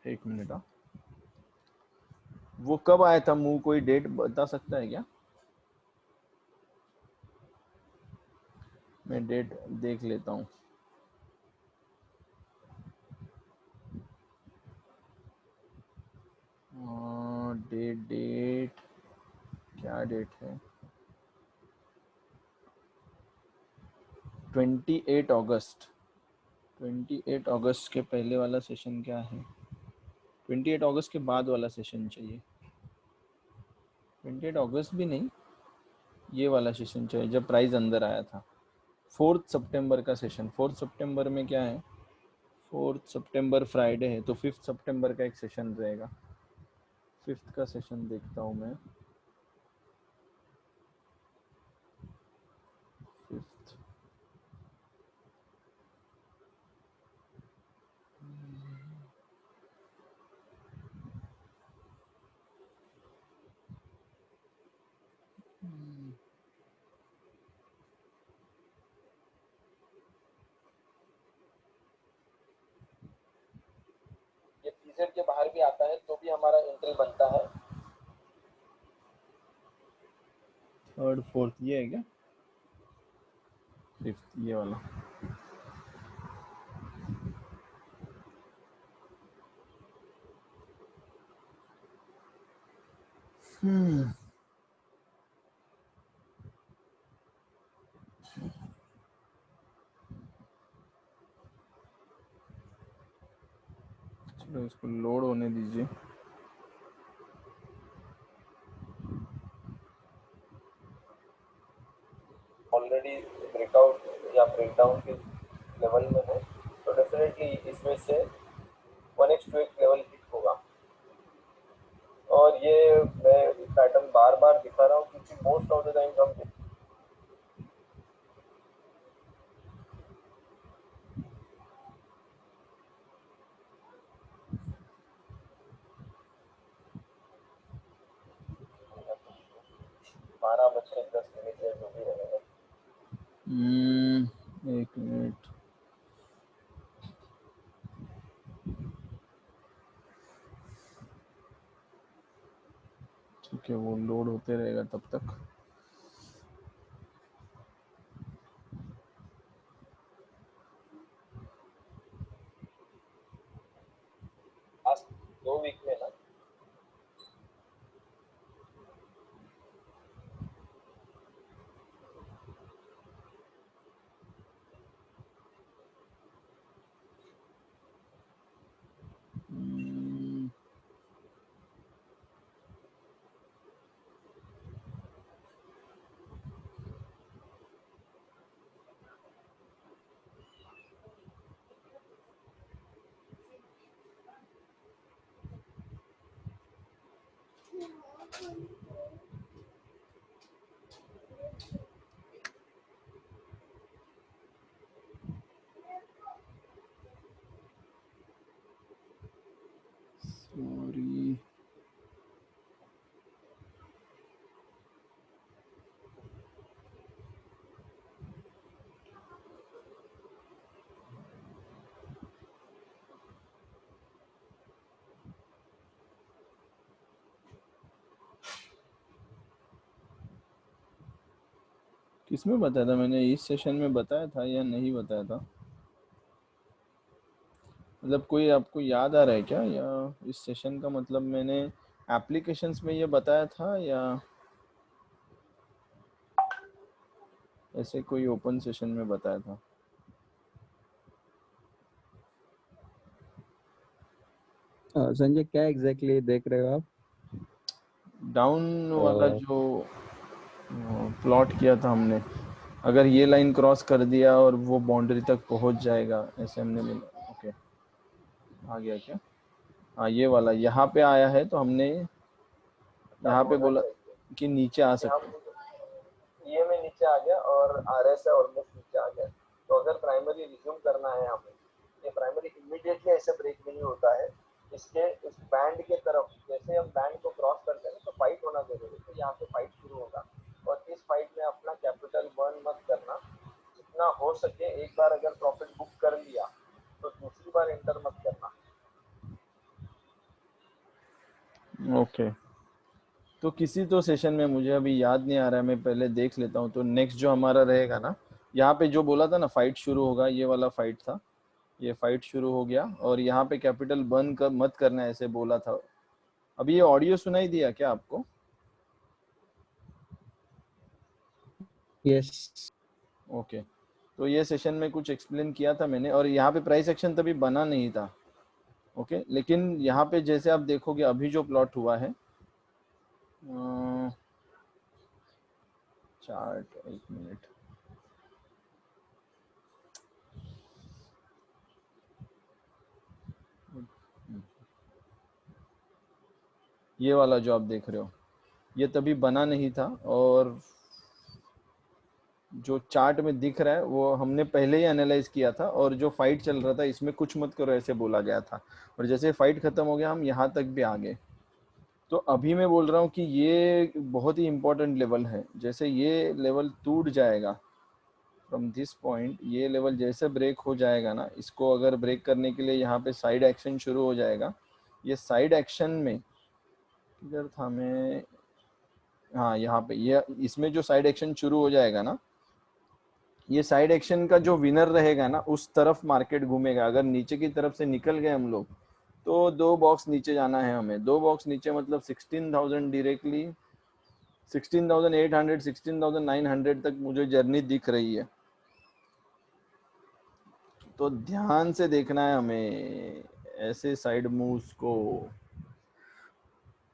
एक मिनट, वो कब आया था मूव? कोई डेट बता सकता है क्या? मैं डेट देख लेता हूँ। डेट क्या डेट है? 28 अगस्त। 28 अगस्त के पहले वाला सेशन क्या है? 28 अगस्त के बाद वाला सेशन चाहिए। 28 अगस्त भी नहीं, ये वाला सेशन चाहिए जब प्राइस अंदर आया था। 4 सितंबर का सेशन। 4 सितंबर में क्या है? 4 सितंबर फ्राइडे है, तो 5 सितंबर का एक सेशन रहेगा। 5 का सेशन देखता हूँ मैं। 5। ये पीजेड के बाहर भी आता है तो भी हमारा एंट्री बनता है। थर्ड फोर्थ ये है क्या? फिफ्थ ये वाला। चलो इसको लोड होने दीजिए। ऑलरेडी ब्रेकआउट या ब्रेकडाउन के लेवल में है, तो डेफिनेटली इसमें से 1x2x लेवल हिट होगा। और ये मैं पैटर्न बार बार दिखा रहा हूँ क्योंकि मोस्ट ऑफ द टाइम हम बारह बज के 10 मिनट या जो भी रहेगा। एक मिनट, ठीक है, वो लोड होते रहेगा तब तक। लास्ट 2 वीक में ना, स्टोरी किसमें बताया था मैंने? इस सेशन में बताया था या नहीं बताया था? मतलब कोई आपको याद आ रहा है क्या, या इस सेशन का मतलब मैंने एप्लीकेशंस में ये बताया था, या ऐसे कोई ओपन सेशन में बताया था? संजय क्या एग्जैक्टली देख रहे हो आप? डाउन वाला जो प्लॉट किया था हमने, अगर ये लाइन क्रॉस कर दिया और वो बाउंड्री तक पहुंच जाएगा, ऐसे हमने बोला। ओके, आ गया क्या? हाँ, ये वाला यहाँ पे आया है, तो हमने यहाँ पे बोला कि नीचे आ सकते हैं। ये में नीचे आ गया और RS है ऑलमोस्ट नीचे आ गया। तो अगर प्राइमरी रिज्यूम करना है हमें, ये प्राइमरी इमीडिएटली ऐसे ब्रेक नहीं होता है। इसके इस बैंड के तरफ जैसे हम बैंड को क्रॉस करते हैं तो फाइट होना जरूरी है। तो यहाँ पे फाइट शुरू होगा, और इस फाइट में अपना कैपिटल बर्न मत करना। जितना हो सके एक बार अगर प्रॉफिट बुक कर लिया तो दूसरी बार एंटर मत करना। ओके, तो किसी तो सेशन में, मुझे अभी याद नहीं आ रहा है, मैं पहले देख लेता हूँ। तो नेक्स्ट जो हमारा रहेगा ना, यहाँ पे जो बोला था ना फाइट शुरू होगा, ये वाला फाइट था। ये फाइट शुरू हो गया और यहाँ पे कैपिटल बर्न कर मत करना, ऐसे बोला था। अभी ये ऑडियो सुनाई दिया क्या आपको? यस। ओके, तो ये सेशन में कुछ एक्सप्लेन किया था मैंने, और यहाँ पे प्राइस एक्शन तभी बना नहीं था। ओके, लेकिन यहाँ पे जैसे आप देखोगे अभी जो प्लॉट हुआ है, चार्ट, एक मिनट, ये वाला जो आप देख रहे हो, ये तभी बना नहीं था। और जो चार्ट में दिख रहा है वो हमने पहले ही एनालाइज किया था, और जो फाइट चल रहा था इसमें कुछ मत करो ऐसे बोला गया था। और जैसे फाइट खत्म हो गया हम यहाँ तक भी आ गए। तो अभी मैं बोल रहा हूँ कि ये बहुत ही इंपॉर्टेंट लेवल है। जैसे ये लेवल टूट जाएगा फ्रॉम दिस पॉइंट, ये लेवल जैसे ब्रेक हो जाएगा ना, इसको अगर ब्रेक करने के लिए यहाँ पे साइड एक्शन शुरू हो जाएगा। ये साइड एक्शन में किधर था मैं? हाँ, यहाँ पे ये इसमें जो साइड एक्शन शुरू हो जाएगा ना, ये साइड एक्शन का जो विनर रहेगा ना, उस तरफ मार्केट घूमेगा। अगर नीचे की तरफ से निकल गए हम लोग, तो 2 बॉक्स नीचे जाना है हमें। 2 बॉक्स नीचे मतलब 16,000 डायरेक्टली, 16,800, 16,900 तक मुझे जर्नी दिख रही है। तो ध्यान से देखना है हमें ऐसे साइड मूव्स को।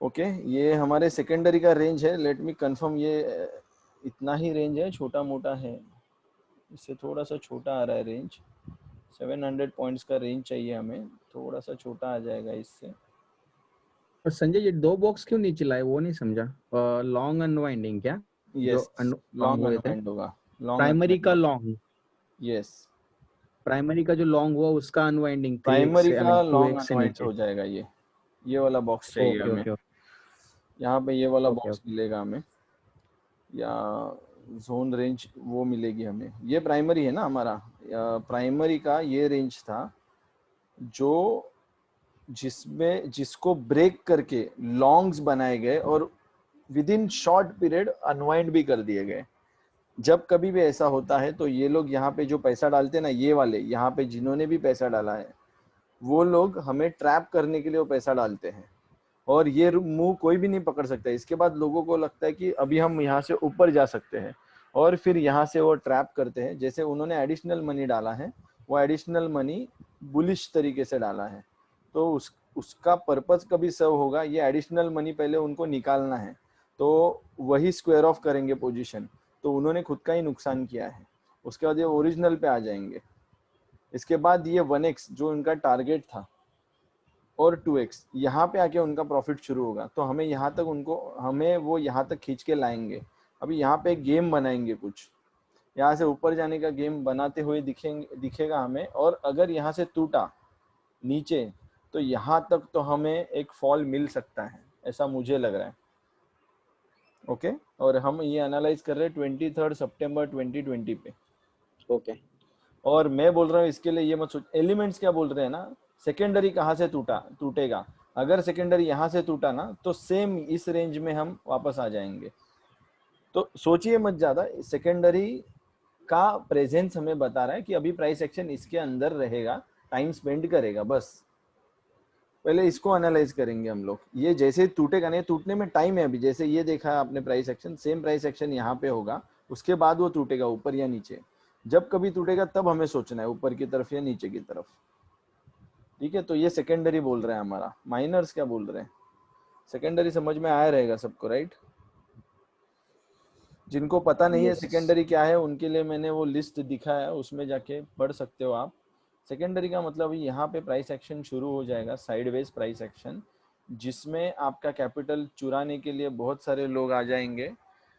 ओके, ये हमारे सेकेंडरी का रेंज है। लेट मी कंफर्म, ये इतना ही रेंज है, छोटा मोटा है, इससे थोड़ा सा छोटा आ रहा है रेंज। 700 पॉइंट्स का रेंज चाहिए हमें, थोड़ा सा छोटा आ जाएगा इससे। और संजय ये 2 बॉक्स क्यों नीचे लाए वो नहीं समझा। लॉन्ग अनवाइंडिंग क्या? जो यस, लॉन्ग लॉन्ग हुए थे, अनवाइंड होगा, लॉन्ग प्राइमरी अनवाइंड का होगा। लॉन्ग, यस, प्राइमरी का जो लॉन्ग हुआ उसका अनवाइंडिंग 3x प्राइमरी से, आई का मीन टू लॉन्ग एक्स से अनवाइंड नीचे। हो जाएगा। ये वाला बॉक्स चाहिए ओके हमें। ओके यहाँ पे ये वाला ओके बॉक्स ओके। मिलेगा हमें, या जोन रेंज वो मिलेगी हमें। ये प्राइमरी है ना हमारा, प्राइमरी का ये रेंज था जो जिसको ब्रेक करके लॉन्ग्स बनाए गए और with in short period unwind भी कर दिए गए। जब कभी भी ऐसा होता है तो ये लोग यहाँ पे जो पैसा डालते हैं ना, ये वाले यहाँ पे जिन्होंने भी पैसा डाला है, वो लोग हमें ट्रैप करने के लिए वो पैसा डालते हैं, और ये मुंह कोई भी नहीं पकड़ सकता। इसके बाद लोगों को लगता है कि अभी हम यहाँ से ऊपर जा सकते हैं, और फिर यहाँ से वो ट्रैप करते हैं। जैसे उन्होंने एडिशनल मनी डाला है, वो एडिशनल मनी बुलिश तरीके से डाला है, तो उसका पर्पस कभी सर्व होगा। ये एडिशनल मनी पहले उनको निकालना है, तो वही स्क्वायर ऑफ करेंगे पोजीशन। तो उन्होंने खुद का ही नुकसान किया है। उसके बाद ये ओरिजिनल पे आ जाएंगे। इसके बाद ये 1x जो उनका टारगेट था, और 2x यहाँ पे आके उनका प्रॉफिट शुरू होगा। तो हमें यहाँ तक हमें वो यहाँ तक खींच के लाएंगे। अभी यहाँ पे गेम बनाएंगे, कुछ यहाँ से ऊपर जाने का गेम बनाते हुए दिखेगा हमें। और अगर यहाँ से टूटा नीचे, तो यहाँ तक तो हमें एक फॉल मिल सकता है, ऐसा मुझे लग रहा है। ओके और हम ये एनालाइज कर रहे हैं 23 सितंबर 2020 पे। ओके और मैं बोल रहा हूँ इसके लिए ये मत सोच, एलिमेंट्स क्या बोल रहे हैं ना, सेकेंडरी कहाँ से टूटेगा। अगर सेकेंडरी यहाँ से टूटा ना तो सेम इस रेंज में हम वापस आ जाएंगे। तो सोचिए मत ज्यादा, सेकेंडरी का प्रेजेंस हमें बता रहा है कि अभी प्राइस एक्शन इसके अंदर रहेगा, टाइम स्पेंड करेगा। बस पहले इसको एनालाइज करेंगे हम लोग। ये जैसे टूटेगा नहीं, टूटने में टाइम है अभी। जैसे ये देखा है आपने price action, same price action यहाँ पे होगा, उसके बाद वो टूटेगा ऊपर या नीचे। जब कभी टूटेगा तब हमें सोचना है ऊपर की तरफ या नीचे की तरफ। ठीक है, तो ये सेकेंडरी बोल रहा है हमारा। माइनर्स क्या बोल रहे हैं? सेकेंडरी समझ में आया रहेगा सबको, राइट? जिनको पता नहीं है यस सेकेंडरी क्या है, उनके लिए मैंने वो लिस्ट दिखा है, उसमें जाके पढ़ सकते हो आप। सेकेंडरी का मतलब यहाँ पे प्राइस एक्शन शुरू हो जाएगा, साइडवेज प्राइस एक्शन, जिसमें आपका कैपिटल चुराने के लिए बहुत सारे लोग आ जाएंगे।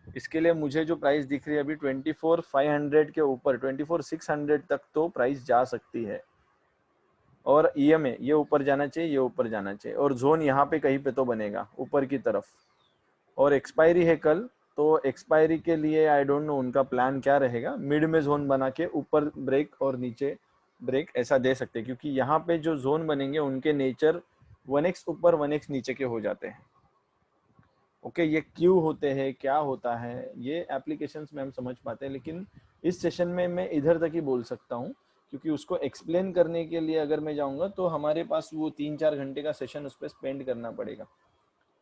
इसके लिए मुझे जो प्राइस दिख रही है अभी 24,500 के ऊपर, 24,600 तक तो प्राइस जा सकती है। और ईएमए ये ऊपर जाना चाहिए, ये ऊपर जाना चाहिए, और जोन यहाँ पे कहीं पे तो बनेगा ऊपर की तरफ। और एक्सपायरी है कल, तो एक्सपायरी के लिए आई डोंट नो उनका प्लान क्या रहेगा। मिड में जोन बना के ऊपर ब्रेक और नीचे ब्रेक ऐसा दे सकते हैं, क्योंकि यहाँ पे जो जोन बनेंगे उनके नेचर 1x ऊपर 1x नीचे के हो जाते हैं। ओके ये क्यों होते हैं, क्या होता है, ये एप्लीकेशंस में हम समझ पाते हैं, लेकिन इस सेशन में मैं इधर तक ही बोल सकता हूँ, क्योंकि उसको एक्सप्लेन करने के लिए अगर मैं जाऊँगा तो हमारे पास वो 3-4 घंटे का सेशन उस पर स्पेंड करना पड़ेगा।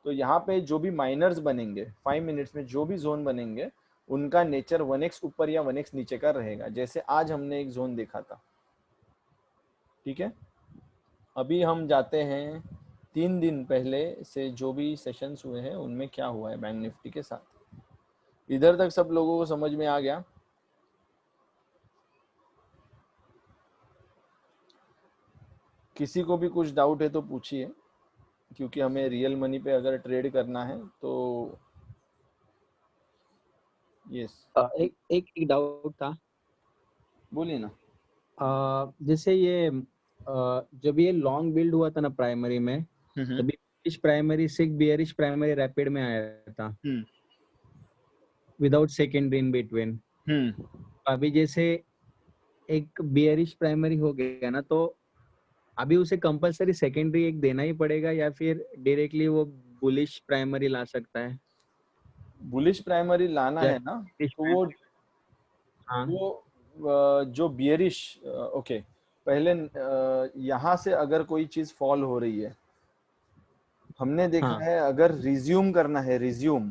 तो यहाँ पे जो भी माइनर्स बनेंगे 5 मिनट्स में, जो भी जोन बनेंगे उनका नेचर 1x ऊपर या 1x नीचे का रहेगा, जैसे आज हमने एक जोन देखा था। ठीक है, अभी हम जाते हैं 3 दिन पहले से जो भी सेशंस हुए हैं उनमें क्या हुआ है बैंक निफ्टी के साथ। इधर तक सब लोगों को समझ में आ गया? किसी को भी कुछ डाउट है तो पूछिए, क्योंकि हमें रियल मनी पे अगर ट्रेड करना है तो यस। एक एक एक डाउट था। बोलिए ना। जैसे ये जब ये लॉन्ग बिल्ड हुआ था ना प्राइमरी में, हम्म तभी प्राइमरी से बियरिश प्राइमरी रैपिड में आया था हम्म विदाउट सेकेंडरी इन बिटवीन। हम्म अभी जैसे एक बियरिश प्राइमरी हो गया ना, तो अभी उसे कंपलसरी सेकेंडरी एक देना ही पड़ेगा या फिर डायरेक्टली वो बुलिश प्राइमरी ला सकता है? बुलिश प्राइमरी लाना या है ना, bullish तो वो primary- हाँ वो जो बियरिश, ओके पहले यहाँ से अगर कोई चीज फॉल हो रही है, हमने देखा हाँ है अगर रिज्यूम करना है, रिज्यूम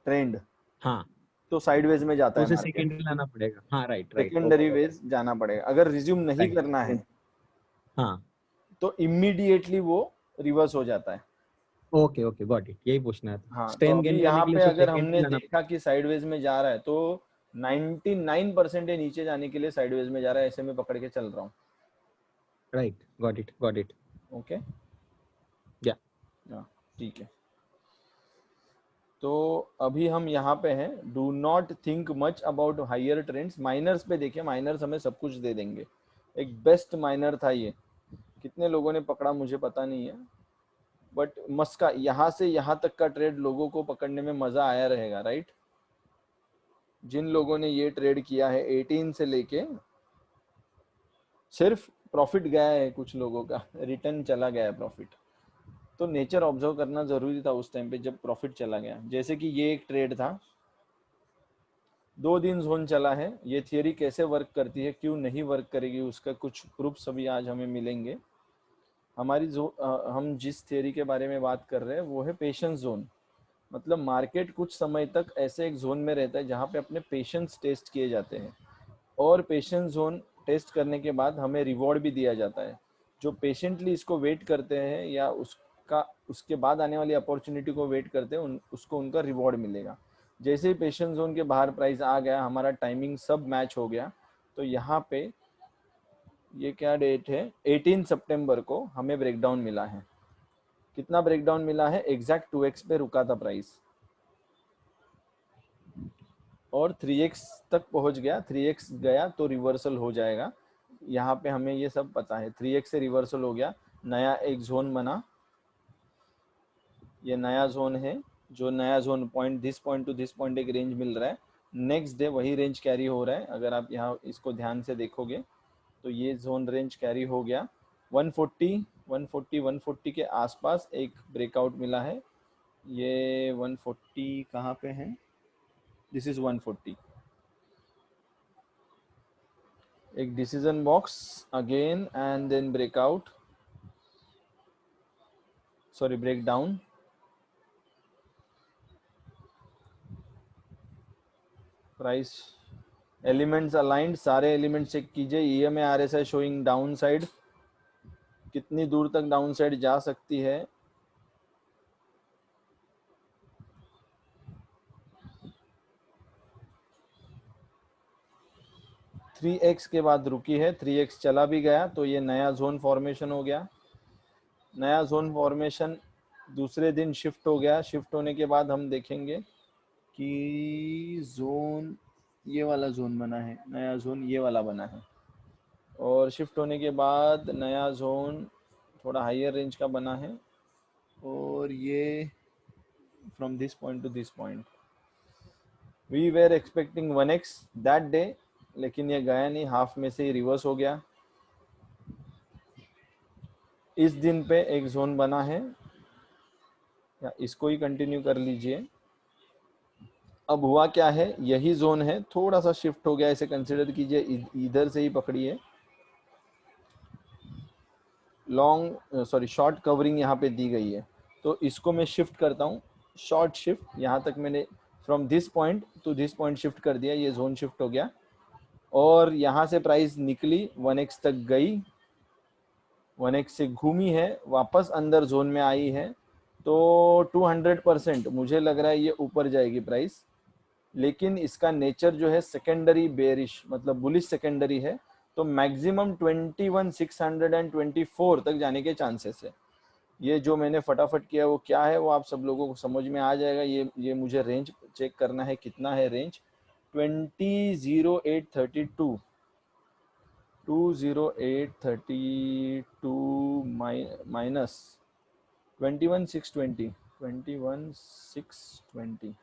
ट्रेंड, हाँ, तो साइडवेज में जाता तो है उसे मार्केट, सेकेंडरी लाना पड़ेगा। हाँ, राइट राइट, सेकेंडरी ओके वेज जाना पड़ेगा। अगर रिज्यूम नहीं राइट। करना है हाँ, तो इमीडिएटली वो रिवर्स हो जाता है। ओके ओके, गॉट इट, यही पूछना था। हाँ, तो स्ट्रेंथ अभी गेन करने यहाँ के लिए पे उसे अगर सेकेंडरी हमने लाना देखा कि साइडवेज में जा रहा है तो 99% ये नीचे जाने के लिए साइडवेज में जा रहा है, ऐसे में पकड़ के चल रहा हूँ। पड़ेगा। Right, got it got it. Okay या हाँ ठीक है। तो अभी हम यहाँ पे हैं, do not think much about higher trends. Minors पे देखिए, माइनर्स हमें सब कुछ दे देंगे। एक बेस्ट माइनर था ये, कितने लोगों ने पकड़ा मुझे पता नहीं है, बट मस्का यहाँ से यहाँ तक का ट्रेड लोगों को पकड़ने में मजा आया रहेगा, राइट? जिन लोगों ने ये ट्रेड किया है 18 से लेके, सिर्फ प्रॉफिट गया है कुछ लोगों का, रिटर्न चला गया है प्रॉफिट। तो नेचर ऑब्जर्व करना जरूरी था उस टाइम पे जब प्रॉफिट चला गया। जैसे कि ये एक ट्रेड था, 2 दिन जोन चला है। ये थियरी कैसे वर्क करती है, क्यों नहीं वर्क करेगी, उसका कुछ प्रूफ्स अभी आज हमें मिलेंगे। हमारी जो हम जिस थियरी के बारे में बात कर रहे हैं वो है पेशेंस जोन। मतलब मार्केट कुछ समय तक ऐसे एक जोन में रहता है जहाँ पे अपने पेशेंस टेस्ट किए जाते हैं, और पेशेंस जोन टेस्ट करने के बाद हमें रिवॉर्ड भी दिया जाता है। जो पेशेंटली इसको वेट करते हैं या उसके बाद आने वाली अपॉर्चुनिटी को वेट करते हैं, उसको उनका रिवॉर्ड मिलेगा। जैसे ही पेशेंस जोन के बाहर प्राइस आ गया, हमारा टाइमिंग सब मैच हो गया, तो यहाँ पे ये क्या डेट है, 18 सितंबर को हमें ब्रेकडाउन मिला है। कितना ब्रेकडाउन मिला है? एग्जैक्ट 2x पे रुका था प्राइस और 3x तक पहुंच गया। 3x गया तो रिवर्सल हो जाएगा, यहाँ पे हमें ये सब पता है। 3x से रिवर्सल हो गया, नया एक जोन बना, ये नया जोन है, जो नया zone point this point to this point एक रेंज मिल रहा है, नेक्स्ट डे वही रेंज कैरी हो रहा है। अगर आप यहाँ इसको ध्यान से देखोगे तो ये जोन रेंज कैरी हो गया। 140 के आसपास एक ब्रेकआउट मिला है। ये 140 कहाँ पे है, दिस इज 140, एक decision box again and then breakout, sorry break down. Price elements aligned, सारे एलिमेंट्स चेक कीजिए। EMA RSI showing down side, कितनी दूर तक डाउन साइड जा सकती है। थ्री एक्स के बाद रुकी है, 3x चला भी गया तो ये नया जोन फॉर्मेशन हो गया। नया जोन फॉर्मेशन दूसरे दिन शिफ्ट हो गया। शिफ्ट होने के बाद हम देखेंगे कि जोन ये वाला जोन बना है, नया जोन ये वाला बना है, और शिफ्ट होने के बाद नया जोन थोड़ा हायर रेंज का बना है, और ये from this point to this point we were expecting 1x that day, लेकिन ये गया नहीं, हाफ में से ही रिवर्स हो गया। इस दिन पे एक जोन बना है, या इसको ही कंटिन्यू कर लीजिए। अब हुआ क्या है, यही जोन है, थोड़ा सा शिफ्ट हो गया, इसे कंसिडर कीजिए, इधर से ही पकड़िए। लॉन्ग सॉरी शॉर्ट कवरिंग यहाँ पे दी गई है, तो इसको मैं शिफ्ट करता हूँ, शॉर्ट शिफ्ट। यहाँ तक मैंने from this point to this point shift कर दिया, ये जोन शिफ्ट हो गया, और यहाँ से प्राइस निकली 1x तक गई, 1x से घूमी है, वापस अंदर जोन में आई है, तो 200% मुझे लग रहा है ये ऊपर जाएगी प्राइस। लेकिन इसका नेचर जो है सेकेंडरी बेरिश, मतलब बुलिश सेकेंडरी है, तो मैक्सिमम 21,624 तक जाने के चांसेस है। ये जो मैंने फटाफट किया वो क्या है वो आप सब लोगों को समझ में आ जाएगा। ये मुझे रेंज चेक करना है, कितना है रेंज, 20,0832, 20832 माइनस 21,620, 21,620,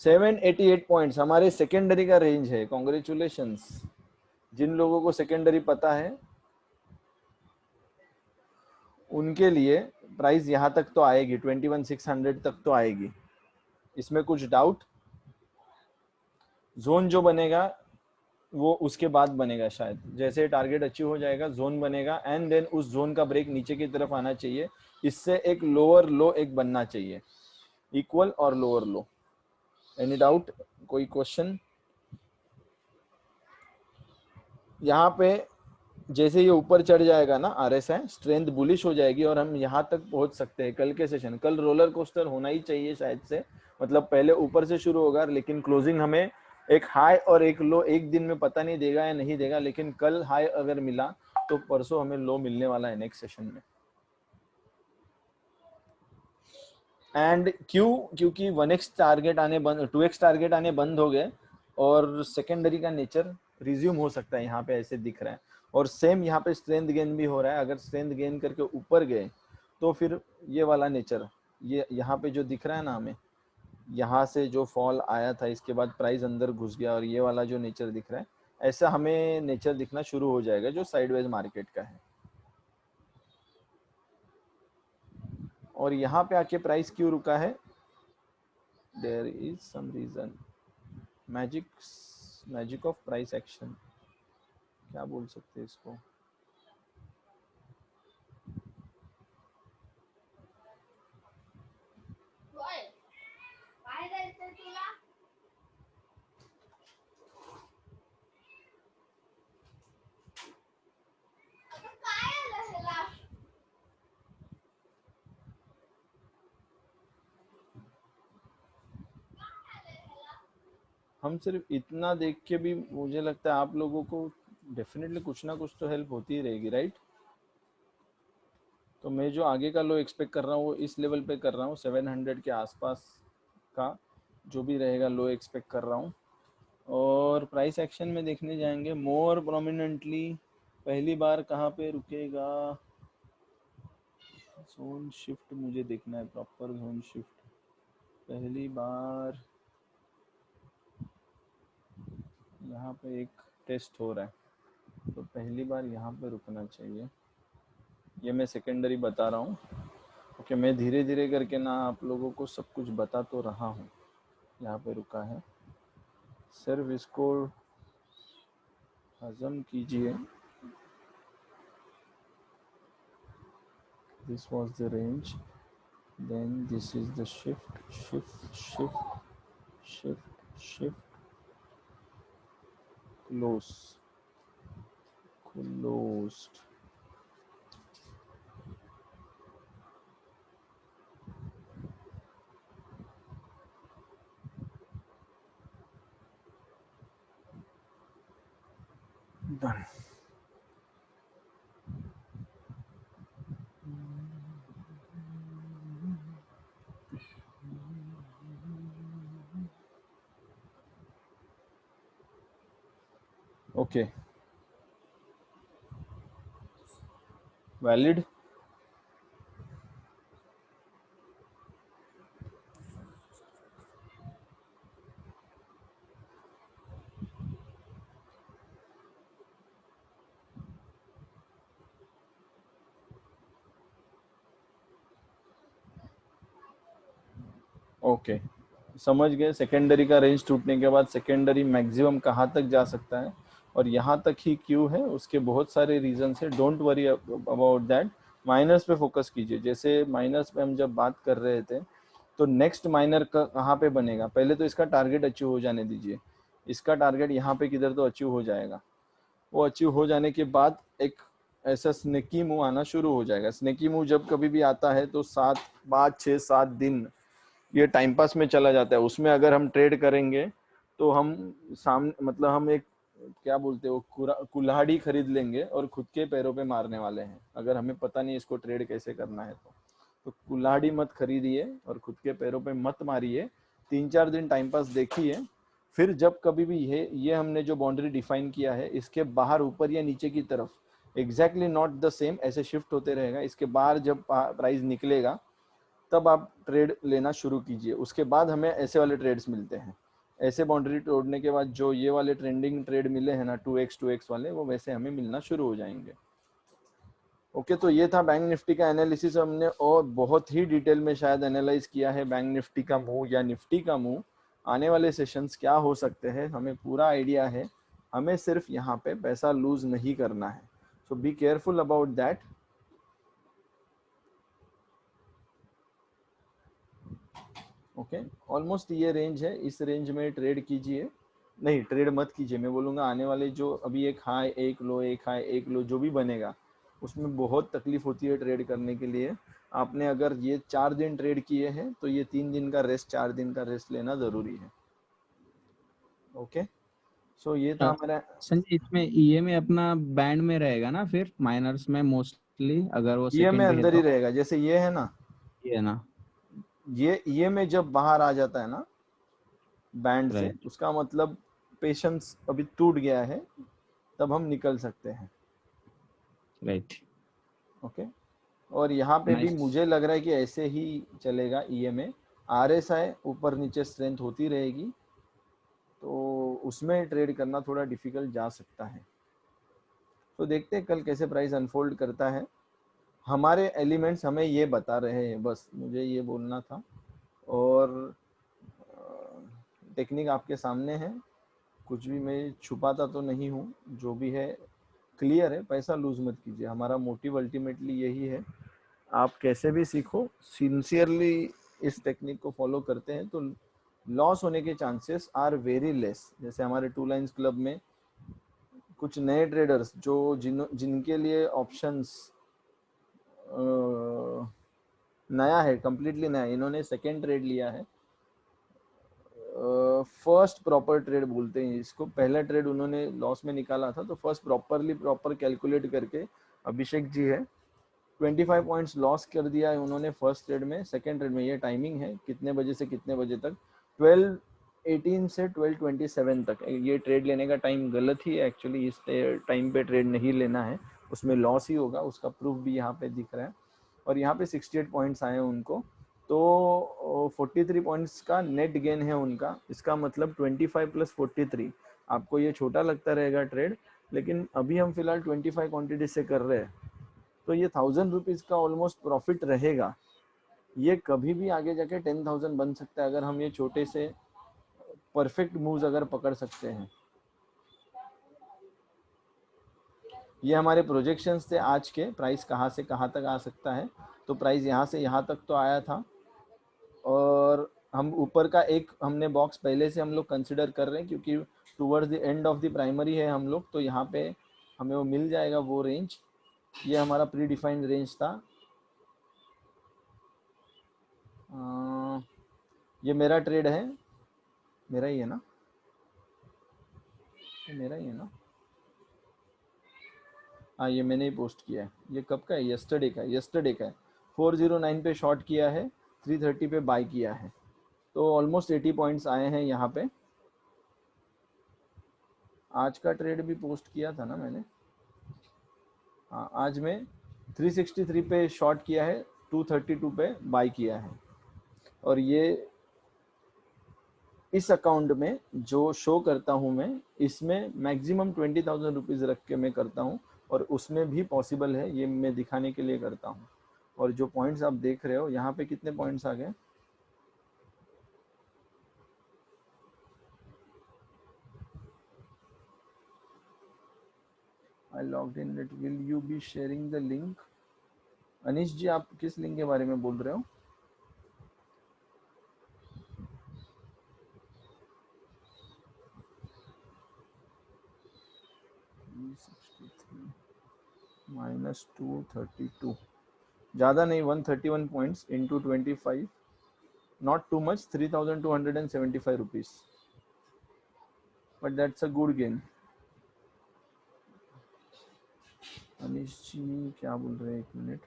788 पॉइंट्स हमारे सेकेंडरी का रेंज है। कॉन्ग्रेचुलेशंस जिन लोगों को सेकेंडरी पता है उनके लिए प्राइस यहाँ तक तो आएगी, 21,600 तक तो आएगी, इसमें कुछ डाउट। जोन जो बनेगा वो उसके बाद बनेगा, शायद जैसे टारगेट अचीव हो जाएगा जोन बनेगा, एंड देन उस जोन का ब्रेक नीचे की तरफ आना चाहिए, इससे एक लोअर लो एक बनना चाहिए, इक्वल और लोअर लो। एनी डाउट, कोई क्वेश्चन? यहाँ पे जैसे ये ऊपर चढ़ जाएगा ना, आरएसआई स्ट्रेंथ बुलिश हो जाएगी और हम यहाँ तक पहुंच सकते हैं। कल के सेशन, कल रोलर कोस्टर होना ही चाहिए शायद से, मतलब पहले ऊपर से शुरू होगा, लेकिन क्लोजिंग हमें एक हाई और एक लो एक दिन में पता नहीं देगा या नहीं देगा, लेकिन कल हाई अगर मिला तो परसों हमें लो मिलने वाला है नेक्स्ट सेशन में। एंड क्यों? क्योंकि 1x टारगेट आने बंद, 2x टारगेट आने बंद हो गए, और सेकेंडरी का नेचर रिज्यूम हो सकता है, यहाँ पे ऐसे दिख रहा है। और सेम यहाँ पे स्ट्रेंथ गेन भी हो रहा है, अगर स्ट्रेंथ गेन करके ऊपर गए तो फिर ये वाला नेचर, ये यहाँ पे जो दिख रहा है ना हमें, यहाँ से जो फॉल आया था इसके बाद प्राइस अंदर घुस गया, और ये वाला जो नेचर दिख रहा है, ऐसा हमें नेचर दिखना शुरू हो जाएगा जो साइडवेज मार्केट का है। और यहाँ पे आके प्राइस क्यों रुका है, there is some reason, magic of price action, क्या बोल सकते हैं इसको। हम सिर्फ इतना देख के भी मुझे लगता है आप लोगों को डेफिनेटली कुछ ना कुछ तो हेल्प होती ही रहेगी, राइट? तो मैं जो आगे का लो एक्सपेक्ट कर रहा हूँ वो इस लेवल पे कर रहा हूँ, 700 के आसपास का जो भी रहेगा लो एक्सपेक्ट कर रहा हूँ। और प्राइस एक्शन में देखने जाएंगे मोर प्रोमिनेंटली, पहली बार कहाँ पे रुकेगा, जोन शिफ्ट मुझे देखना है, प्रॉपर जोन शिफ्ट। पहली बार यहाँ पे एक टेस्ट हो रहा है, तो पहली बार यहाँ पे रुकना चाहिए। ये मैं सेकेंडरी बता रहा हूँ। ओके, मैं धीरे धीरे करके ना आप लोगों को सब कुछ बता तो रहा हूँ। यहाँ पे रुका है, सिर्फ इसको हजम कीजिए। This was the range, then this is the shift, shift, closed. Done. Okay, valid. Okay, समझ गए। सेकेंडरी का रेंज टूटने के बाद सेकेंडरी मैक्सिमम कहाँ तक जा सकता है और यहाँ तक ही क्यों है, उसके बहुत सारे रीजन है। Don't worry about that. Minors पे फोकस कीजिए। जैसे माइनर्स पे हम जब बात कर रहे थे, तो नेक्स्ट माइनर का कहाँ पे बनेगा, पहले तो इसका टारगेट अचीव हो जाने दीजिए। इसका टारगेट यहाँ पे किधर तो अचीव हो जाएगा। वो अचीव हो जाने के बाद एक ऐसा स्नेकी मूव आना शुरू हो जाएगा। स्नेकी मूव जब कभी भी आता है तो 5-6-7 दिन ये टाइम पास में चला जाता है। उसमें अगर हम ट्रेड करेंगे तो हम सामने मतलब हम एक क्या बोलते हैं वो कुल्हाड़ी खरीद लेंगे और खुद के पैरों पे मारने वाले हैं, अगर हमें पता नहीं इसको ट्रेड कैसे करना है तो कुल्हाड़ी मत खरीदिए और खुद के पैरों पे मत मारिए। 3-4 दिन टाइम पास देखिए, फिर जब कभी भी ये हमने जो बाउंड्री डिफाइन किया है इसके बाहर ऊपर या नीचे की तरफ एग्जैक्टली नॉट द सेम ऐसे शिफ्ट होते रहेगा। इसके बाहर जब प्राइस निकलेगा तब आप ट्रेड लेना शुरू कीजिए। उसके बाद हमें ऐसे वाले ट्रेड्स मिलते हैं। ऐसे बाउंड्री तोड़ने के बाद जो ये वाले ट्रेंडिंग ट्रेड मिले हैं ना 2x वाले, वो वैसे हमें मिलना शुरू हो जाएंगे। ओके, तो ये था बैंक निफ्टी का एनालिसिस हमने, और बहुत ही डिटेल में शायद एनालाइज किया है बैंक निफ्टी का मूव या निफ्टी का मूव। आने वाले सेशंस क्या हो सकते हैं हमें पूरा आइडिया है। हमें सिर्फ यहाँ पे पैसा लूज नहीं करना है, so be careful about that. Okay, almost ये रेंज है, इस रेंज में ट्रेड कीजिए। नहीं, ट्रेड मत कीजिए, मैं बोलूँगा आने वाले जो अभी एक हाई एक लो एक हाई एक लो जो भी बनेगा उसमें बहुत तकलीफ होती है ट्रेड करने के लिए। आपने अगर ये 4 दिन ट्रेड किए हैं तो ये 3 दिन का रेस्ट 4 दिन का रेस्ट लेना ज़रूरी है। ओके, सो ये था हमारा। संजय, इसमें ईए में अपना बैंड में रहेगा ना, फिर माइनर्स में मोस्टली अगर वो ये में सेकेंडरी है अंदर ही तो रहेगा, जैसे ये है ना, ये है ना। ये में जब बाहर आ जाता है ना बैंड से, राइट उसका मतलब पेशेंस अभी टूट गया है, तब हम निकल सकते हैं। राइट, ओके, और यहाँ पे भी नाइस। मुझे लग रहा है कि ऐसे ही चलेगा। ईएमए आरएसआई ऊपर नीचे स्ट्रेंथ होती रहेगी, तो उसमें ट्रेड करना थोड़ा डिफिकल्ट जा सकता है। तो देखते हैं कल कैसे प्राइस अनफोल्ड करता है। हमारे एलिमेंट्स हमें ये बता रहे हैं, बस मुझे ये बोलना था। और टेक्निक आपके सामने है, कुछ भी मैं छुपाता तो नहीं हूँ, जो भी है क्लियर है। पैसा लूज मत कीजिए, हमारा मोटिव अल्टीमेटली यही है। आप कैसे भी सीखो, सिंसियरली इस टेक्निक को फॉलो करते हैं तो लॉस होने के चांसेस आर वेरी लेस। जैसे हमारे टू लाइन्स क्लब में कुछ नए ट्रेडर्स जो जिनके लिए ऑप्शंस नया है, कंप्लीटली नया, इन्होंने सेकेंड ट्रेड लिया है। फर्स्ट प्रॉपर ट्रेड बोलते हैं इसको। पहला ट्रेड उन्होंने लॉस में निकाला था, तो फर्स्ट प्रॉपर कैलकुलेट करके अभिषेक जी है 25 पॉइंट्स लॉस कर दिया है उन्होंने फर्स्ट ट्रेड में। सेकेंड ट्रेड में ये टाइमिंग है कितने बजे से कितने बजे तक, 12:18 से 12:27 तक। ये ट्रेड लेने का टाइम गलत ही है एक्चुअली, इस टाइम पे ट्रेड नहीं लेना है, उसमें लॉस ही होगा। उसका प्रूफ भी यहाँ पे दिख रहा है। और यहाँ पे 68 पॉइंट्स आए उनको, तो 43 पॉइंट्स का नेट गेन है उनका। इसका मतलब 25 + 43। आपको ये छोटा लगता रहेगा ट्रेड, लेकिन अभी हम फिलहाल 25 क्वांटिटी से कर रहे हैं, तो ये 1000 रुपीज़ का ऑलमोस्ट प्रॉफिट रहेगा। ये कभी भी आगे जाके 10,000 बन सकता है अगर हम ये छोटे से परफेक्ट मूव्स अगर पकड़ सकते हैं। ये हमारे प्रोजेक्शंस थे आज के, प्राइस कहाँ से कहाँ तक आ सकता है। तो प्राइस यहाँ से यहाँ तक तो आया था, और हम ऊपर का एक हमने बॉक्स पहले से हम लोग कंसिडर कर रहे हैं, क्योंकि towards the end of the primary है हम लोग, तो यहाँ पे हमें वो मिल जाएगा वो रेंज। ये हमारा प्री डिफाइंड रेंज था। ये मेरा ट्रेड है, मेरा ही है ना, ये मेरा ही है ना, हाँ ये मैंने ही पोस्ट किया है। ये कब का है? यस्टरडे का, यस्टरडे का है। 409 पे शॉर्ट किया है, 330 पे बाय किया है, तो ऑलमोस्ट 80 पॉइंट्स आए हैं यहाँ पे। आज का ट्रेड भी पोस्ट किया था ना मैंने, हाँ आज मैं 363 पे शॉर्ट किया है, 232 पे बाय किया है। और ये इस अकाउंट में जो शो करता हूँ मैं, इसमें मैक्सिमम 20,000 रुपीज़ रख के मैं करता हूँ, और उसमें भी पॉसिबल है, ये मैं दिखाने के लिए करता हूँ। और जो पॉइंट्स आप देख रहे हो यहाँ पे, कितने पॉइंट्स आ गए? I logged in it. Will you be sharing the link? अनिश जी, आप किस लिंक के बारे में बोल रहे हो? -232, ज़्यादा नहीं, 131 points into 25, not too much, 3,275 rupees, but that's a good gain. अनिश जी क्या बोल रहे हैं, एक minute.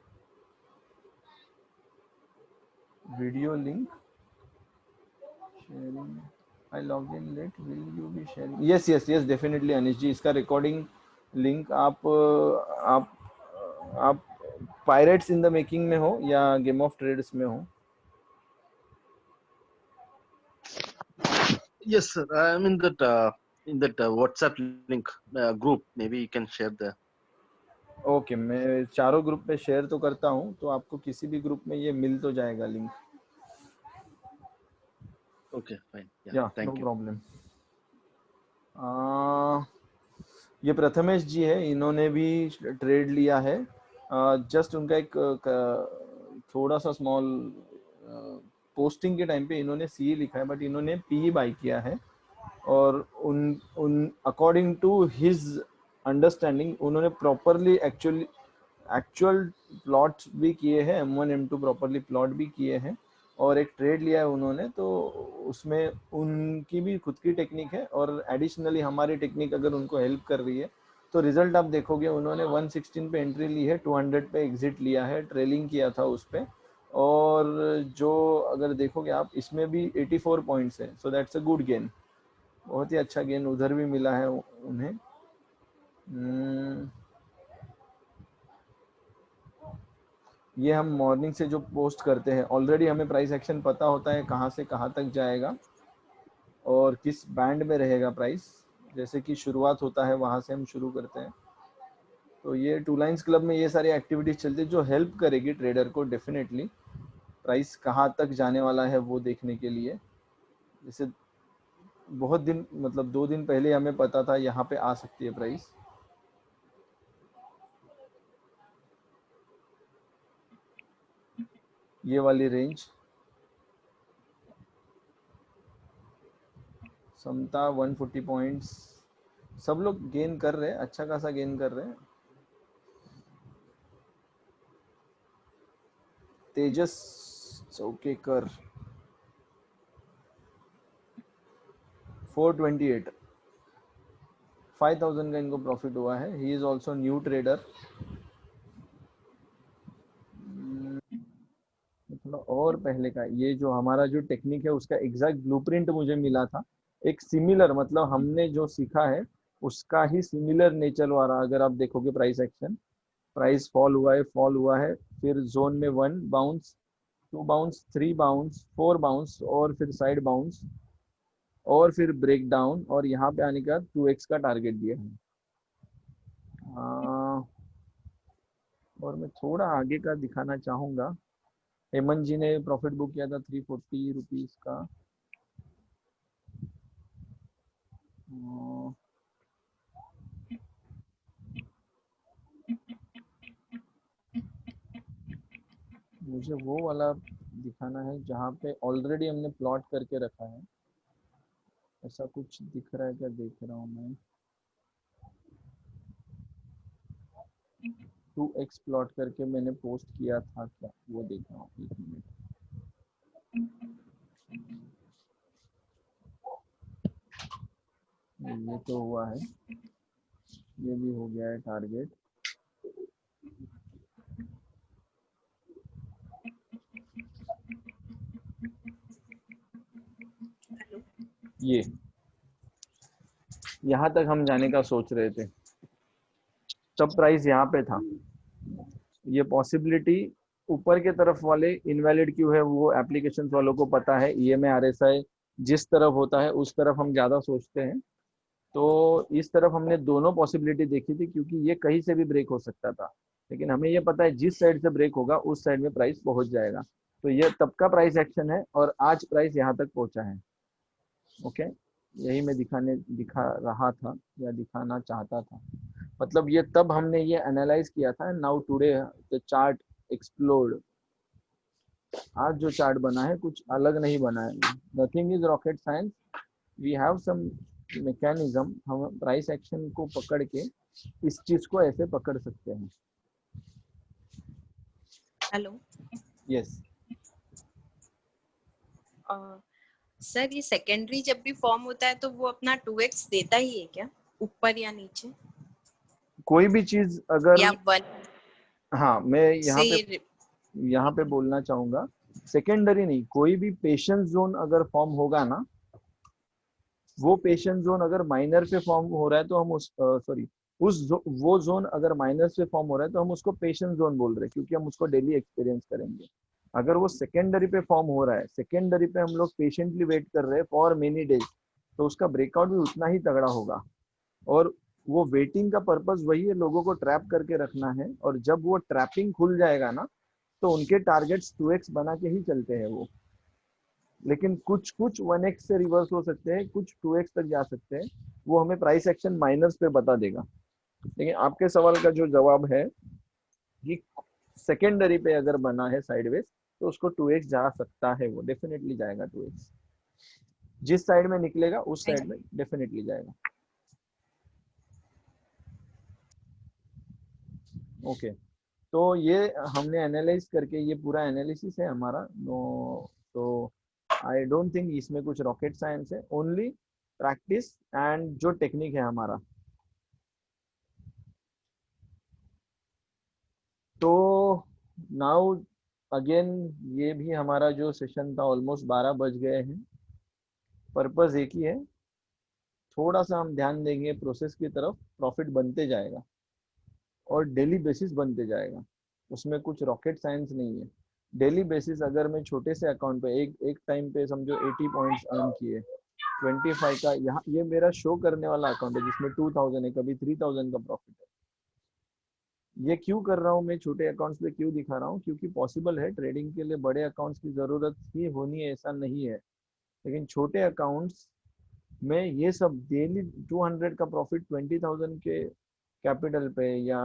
Video link sharing, I logged in late, will you be sharing? Yes, yes, yes, definitely अनिश जी, इसका रिकॉर्डिंग लिंक आप पायरेट्स इन द मेकिंग में हो या गेम ऑफ ट्रेड्स में हो? Yes, sir. I'm in that WhatsApp link group. Maybe you can share the. Okay, मैं चारों ग्रुप पे शेयर तो करता हूँ, तो आपको किसी भी ग्रुप में ये मिल तो जाएगा लिंक। Okay, fine. या Thank नो you. प्रॉब्लम। ये प्रथमेश जी है, इन्होंने भी ट्रेड लिया है। जस्ट उनका एक थोड़ा सा स्मॉल पोस्टिंग के टाइम पे इन्होंने सी लिखा है, बट इन्होंने पी बाय किया है, और उन अकॉर्डिंग टू हिज अंडरस्टैंडिंग उन्होंने प्रॉपरली एक्चुअल प्लॉट भी किए हैं, M1 M2 प्रॉपरली प्लॉट भी किए हैं, और एक ट्रेड लिया है उन्होंने। तो उसमें उनकी भी खुद की टेक्निक है, और एडिशनली हमारी टेक्निक अगर उनको हेल्प कर रही है, तो रिजल्ट आप देखोगे। उन्होंने 116 पे एंट्री ली है, 200 पे एग्जिट लिया है, ट्रेलिंग किया था उस पर, और जो अगर देखोगे आप, इसमें भी 84 पॉइंट्स है, so that's a good gain. बहुत ही अच्छा गेन उधर भी मिला है उन्हें। ये हम मॉर्निंग से जो पोस्ट करते हैं, ऑलरेडी हमें प्राइस एक्शन पता होता है कहाँ से कहाँ तक जाएगा और किस बैंड में रहेगा प्राइस। जैसे कि शुरुआत होता है वहाँ से हम शुरू करते हैं। तो ये टू लाइन्स क्लब में ये सारी एक्टिविटीज चलती है जो हेल्प करेगी ट्रेडर को डेफिनेटली प्राइस कहाँ तक जाने वाला है वो देखने के लिए। जैसे बहुत दिन, मतलब 2 दिन पहले हमें पता था यहाँ पे आ सकती है प्राइस। ये वाली रेंज समता 140 पॉइंट्स, सब लोग गेन कर रहे हैं, अच्छा खासा गेन कर रहे हैं। तेजस चौकेकर 428, 5,000 का इनको प्रॉफिट हुआ है। He is also new trader. थोड़ा और पहले का, ये जो हमारा जो टेक्निक है उसका एग्जैक्ट ब्लूप्रिंट मुझे मिला था, एक सिमिलर, मतलब हमने जो सीखा है उसका ही सिमिलर नेचर वाला। अगर आप देखोगे प्राइस एक्शन, प्राइस फॉल हुआ है, फिर जोन में 1 बाउंस, 2 बाउंस, 3 बाउंस, 4 बाउंस और फिर साइड बाउंस और फिर ब्रेक डाउन, और यहाँ पे आने का 2x का टारगेट दिया है। और मैं थोड़ा आगे का दिखाना चाहूँगा। हेमंत जी ने प्रॉफिट बुक किया था 340 रुपीज़ का। मुझे वो वाला दिखाना है जहाँ पे ऑलरेडी हमने प्लॉट करके रखा है। ऐसा कुछ दिख रहा है क्या, देख रहा हूँ मैं। 2x प्लॉट करके मैंने पोस्ट किया था क्या, वो देख रहा हूँ, 1 मिनट। ये तो हुआ है, ये भी हो गया है टारगेट। ये यहाँ तक हम जाने का सोच रहे थे, तब प्राइस यहाँ पे था। ये पॉसिबिलिटी ऊपर के तरफ वाले इनवैलिड क्यों है, वो एप्लीकेशन वालों को पता है। EMA RSI जिस तरफ होता है उस तरफ हम ज़्यादा सोचते हैं, तो इस तरफ हमने दोनों पॉसिबिलिटी देखी थी, क्योंकि ये कहीं से भी ब्रेक हो सकता था। लेकिन हमें ये पता है जिस साइड से ब्रेक होगा उस साइड में प्राइस पहुंच जाएगा। तो ये तब का प्राइस एक्शन है और आज प्राइस यहाँ तक पहुंचा है। ओके, यही मैं दिखा रहा था या दिखाना चाहता था। मतलब ये तब हमने ये एनालाइज किया था। Now today the chart explode. आज जो चार्ट बना है कुछ अलग नहीं बना है। Nothing is rocket science. We have some mechanism. हम प्राइस एक्शन को पकड़ के इस चीज को ऐसे पकड़ सकते हैं। हेलो यस सर, ये सेकेंडरी जब भी फॉर्म होता है तो वो अपना 2x देता ही है क्या, ऊपर या नीचे, कोई भी चीज अगर या 1 हाँ, मैं यहाँ पे बोलना चाहूंगा, सेकेंडरी नहीं, कोई भी पेशेंस जोन अगर फॉर्म होगा ना, वो पेशेंस जोन अगर माइनर पे फॉर्म हो रहा है तो हम वो जोन अगर माइनर से फॉर्म हो रहा है तो हम उसको पेशेंस जोन बोल रहे हैं, क्योंकि हम उसको डेली एक्सपीरियंस करेंगे। अगर वो सेकेंडरी पे फॉर्म हो रहा है, सेकेंडरी पे हम लोग पेशेंटली वेट कर रहे हैं फॉर मेनी डेज, तो उसका ब्रेकआउट भी उतना ही तगड़ा होगा। और वो वेटिंग का पर्पस वही है, लोगों को ट्रैप करके रखना है। और जब वो ट्रैपिंग खुल जाएगा ना, तो उनके टारगेट्स 2x बना के ही चलते हैं वो। लेकिन कुछ 1x से रिवर्स हो सकते हैं, कुछ 2x तक जा सकते हैं। वो हमें प्राइस एक्शन माइनर्स पे बता देगा। लेकिन आपके सवाल का जो जवाब है कि सेकेंडरी पे अगर बना है साइडवेज, तो उसको 2x जा सकता है, वो डेफिनेटली जाएगा 2x। जिस साइड में निकलेगा उस साइड में डेफिनेटली जाएगा। ओके, तो ये हमने एनालाइज करके, ये पूरा एनालिसिस है हमारा। नो, तो आई डोंट थिंक इसमें कुछ रॉकेट साइंस है, ओनली प्रैक्टिस एंड जो टेक्निक है हमारा। तो नाउ अगेन, ये भी हमारा जो सेशन था ऑलमोस्ट 12 बज गए हैं। पर्पस एक ही है, थोड़ा सा हम ध्यान देंगे प्रोसेस की तरफ, प्रॉफिट बनते जाएगा और डेली बेसिस बनते जाएगा। उसमें कुछ रॉकेट साइंस नहीं है। डेली बेसिस अगर मैं छोटे से अकाउंट पे एक टाइम पे समझो 80 पॉइंट्स अर्न किए, 25 का, यहाँ ये मेरा शो करने वाला अकाउंट है जिसमें 2000 है, कभी 3000 का प्रॉफिट है। ये क्यों कर रहा हूँ मैं, छोटे अकाउंट्स पे क्यों दिखा रहा हूँ, क्योंकि पॉसिबल है ट्रेडिंग के लिए बड़े अकाउंट्स की जरूरत ही होनी है, ऐसा नहीं है। लेकिन छोटे अकाउंट्स में ये सब डेली 200 का प्रॉफिट 20,000 के कैपिटल पे या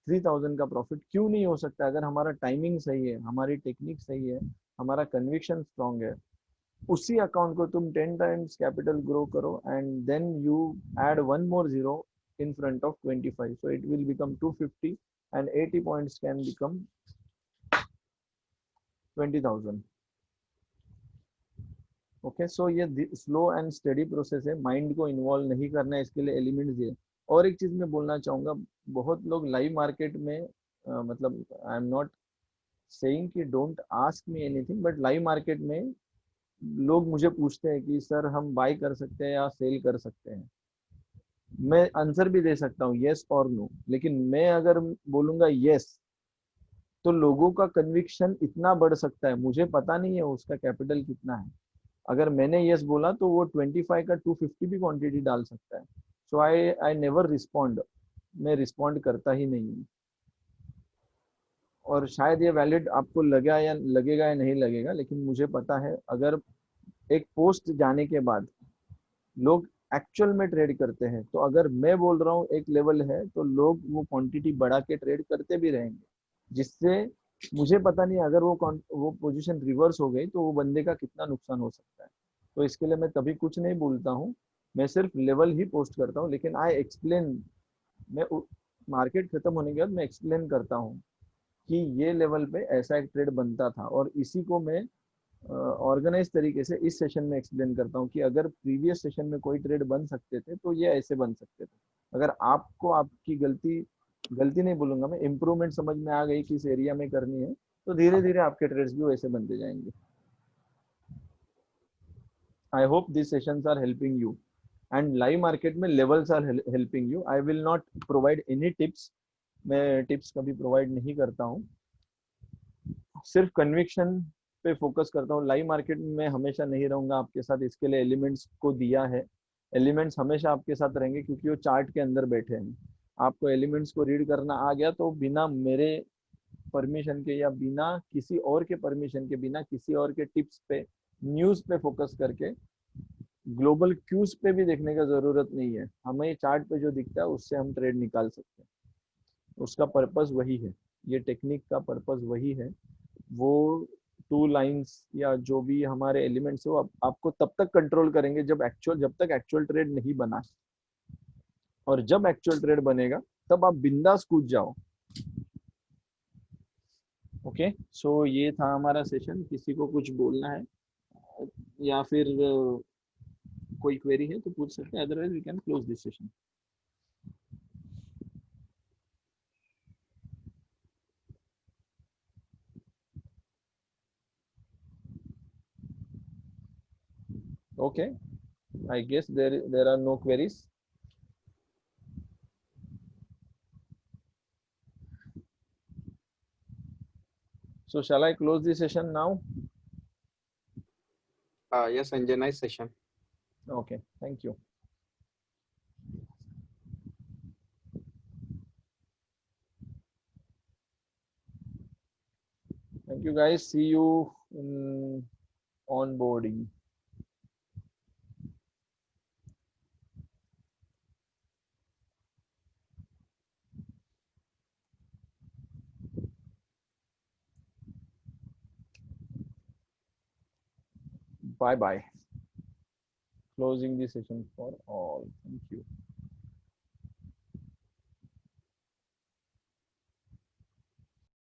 3000 का प्रॉफिट क्यों नहीं हो सकता, अगर हमारा टाइमिंग सही है, हमारी टेक्निक सही है, हमारा कन्विक्शन स्ट्रॉन्ग है। उसी अकाउंट को तुम 10 टाइम्स कैपिटल ग्रो करो and then you add one more zero in front of 25, so it will become 250 and 80 points can become 20,000. Okay, सो ये स्लो एंड स्टडी प्रोसेस है, माइंड को इन्वॉल्व नहीं करना है, इसके लिए एलिमेंट्स दिए। और एक चीज मैं बोलना चाहूंगा, बहुत लोग लाइव मार्केट में मतलब आई एम नॉट सेइंग कि don't ask me anything, but live market में लोग मुझे पूछते हैं कि सर हम बाय कर सकते हैं या सेल कर सकते हैं। मैं आंसर भी दे सकता हूँ येस और नो, लेकिन मैं अगर बोलूंगा येस तो लोगों का कन्विक्शन इतना बढ़ सकता है, मुझे पता नहीं है उसका कैपिटल कितना है। अगर मैंने यस बोला तो वो 25 का 250 भी क्वांटिटी डाल सकता है। सो आई आई नेवर रिस्पॉन्ड, मैं रिस्पॉन्ड करता ही नहीं हूँ। और शायद ये वैलिड आपको लगेगा या नहीं लगेगा, लेकिन मुझे पता है अगर एक पोस्ट जाने के बाद लोग एक्चुअल में ट्रेड करते हैं, तो अगर मैं बोल रहा हूँ एक लेवल है, तो लोग वो क्वांटिटी बढ़ा के ट्रेड करते भी रहेंगे, जिससे मुझे पता नहीं अगर वो पोजीशन रिवर्स हो गई तो वो बंदे का कितना नुकसान हो सकता है। तो इसके लिए मैं कभी कुछ नहीं बोलता हूँ, मैं सिर्फ लेवल ही पोस्ट करता हूँ। लेकिन आई एक्सप्लेन, मैं मार्केट खत्म होने के बाद मैं एक्सप्लेन करता हूँ कि ये लेवल पे ऐसा एक ट्रेड बनता था, और इसी को मैं ऑर्गेनाइज तरीके से इस सेशन में एक्सप्लेन करता हूँ कि अगर प्रीवियस सेशन में कोई ट्रेड बन सकते थे तो ये ऐसे बन सकते थे। अगर आपको आपकी गलती गलती नहीं बोलूंगा मैं, इम्प्रूवमेंट समझ में आ गई किस एरिया में करनी है, तो धीरे धीरे आपके ट्रेड्स भी वैसे बनते जाएंगे। I hope this sessions are helping you, and live market में levels are helping you. I will not provide any tips, मैं टिप्स कभी प्रोवाइड नहीं करता हूँ, सिर्फ कन्विक्शन पे फोकस करता हूँ। लाइव मार्केट में मैं हमेशा नहीं रहूंगा आपके साथ, इसके लिए एलिमेंट्स को दिया है। एलिमेंट्स हमेशा आपके साथ रहेंगे क्योंकि वो चार्ट के अंदर बैठे हैं। आपको एलिमेंट्स को रीड करना आ गया तो बिना मेरे परमिशन के या बिना किसी और के परमिशन के, बिना किसी और के टिप्स पे, न्यूज पे फोकस करके ग्लोबल क्यूज पे भी देखने का जरूरत नहीं है। हमें चार्ट पे जो दिखता है उससे हम ट्रेड निकाल सकते हैं, उसका पर्पस वही है, ये टेक्निक का पर्पस वही है। वो टू लाइंस या जो भी हमारे एलिमेंट्स है वो आपको तब तक कंट्रोल करेंगे जब तक एक्चुअल ट्रेड नहीं बना, और जब एक्चुअल ट्रेड बनेगा तब आप बिंदास कूद जाओ। ओके, सो ये था हमारा सेशन। किसी को कुछ बोलना है या फिर कोई क्वेरी है तो पूछ सकते हैं, otherwise we can close this session. Okay, I guess there are no queries. So shall I close the session now? Yes, Sanjay, nice session. Okay, thank you. Thank you guys. See you in onboarding. Bye bye. Closing the session for all. Thank you.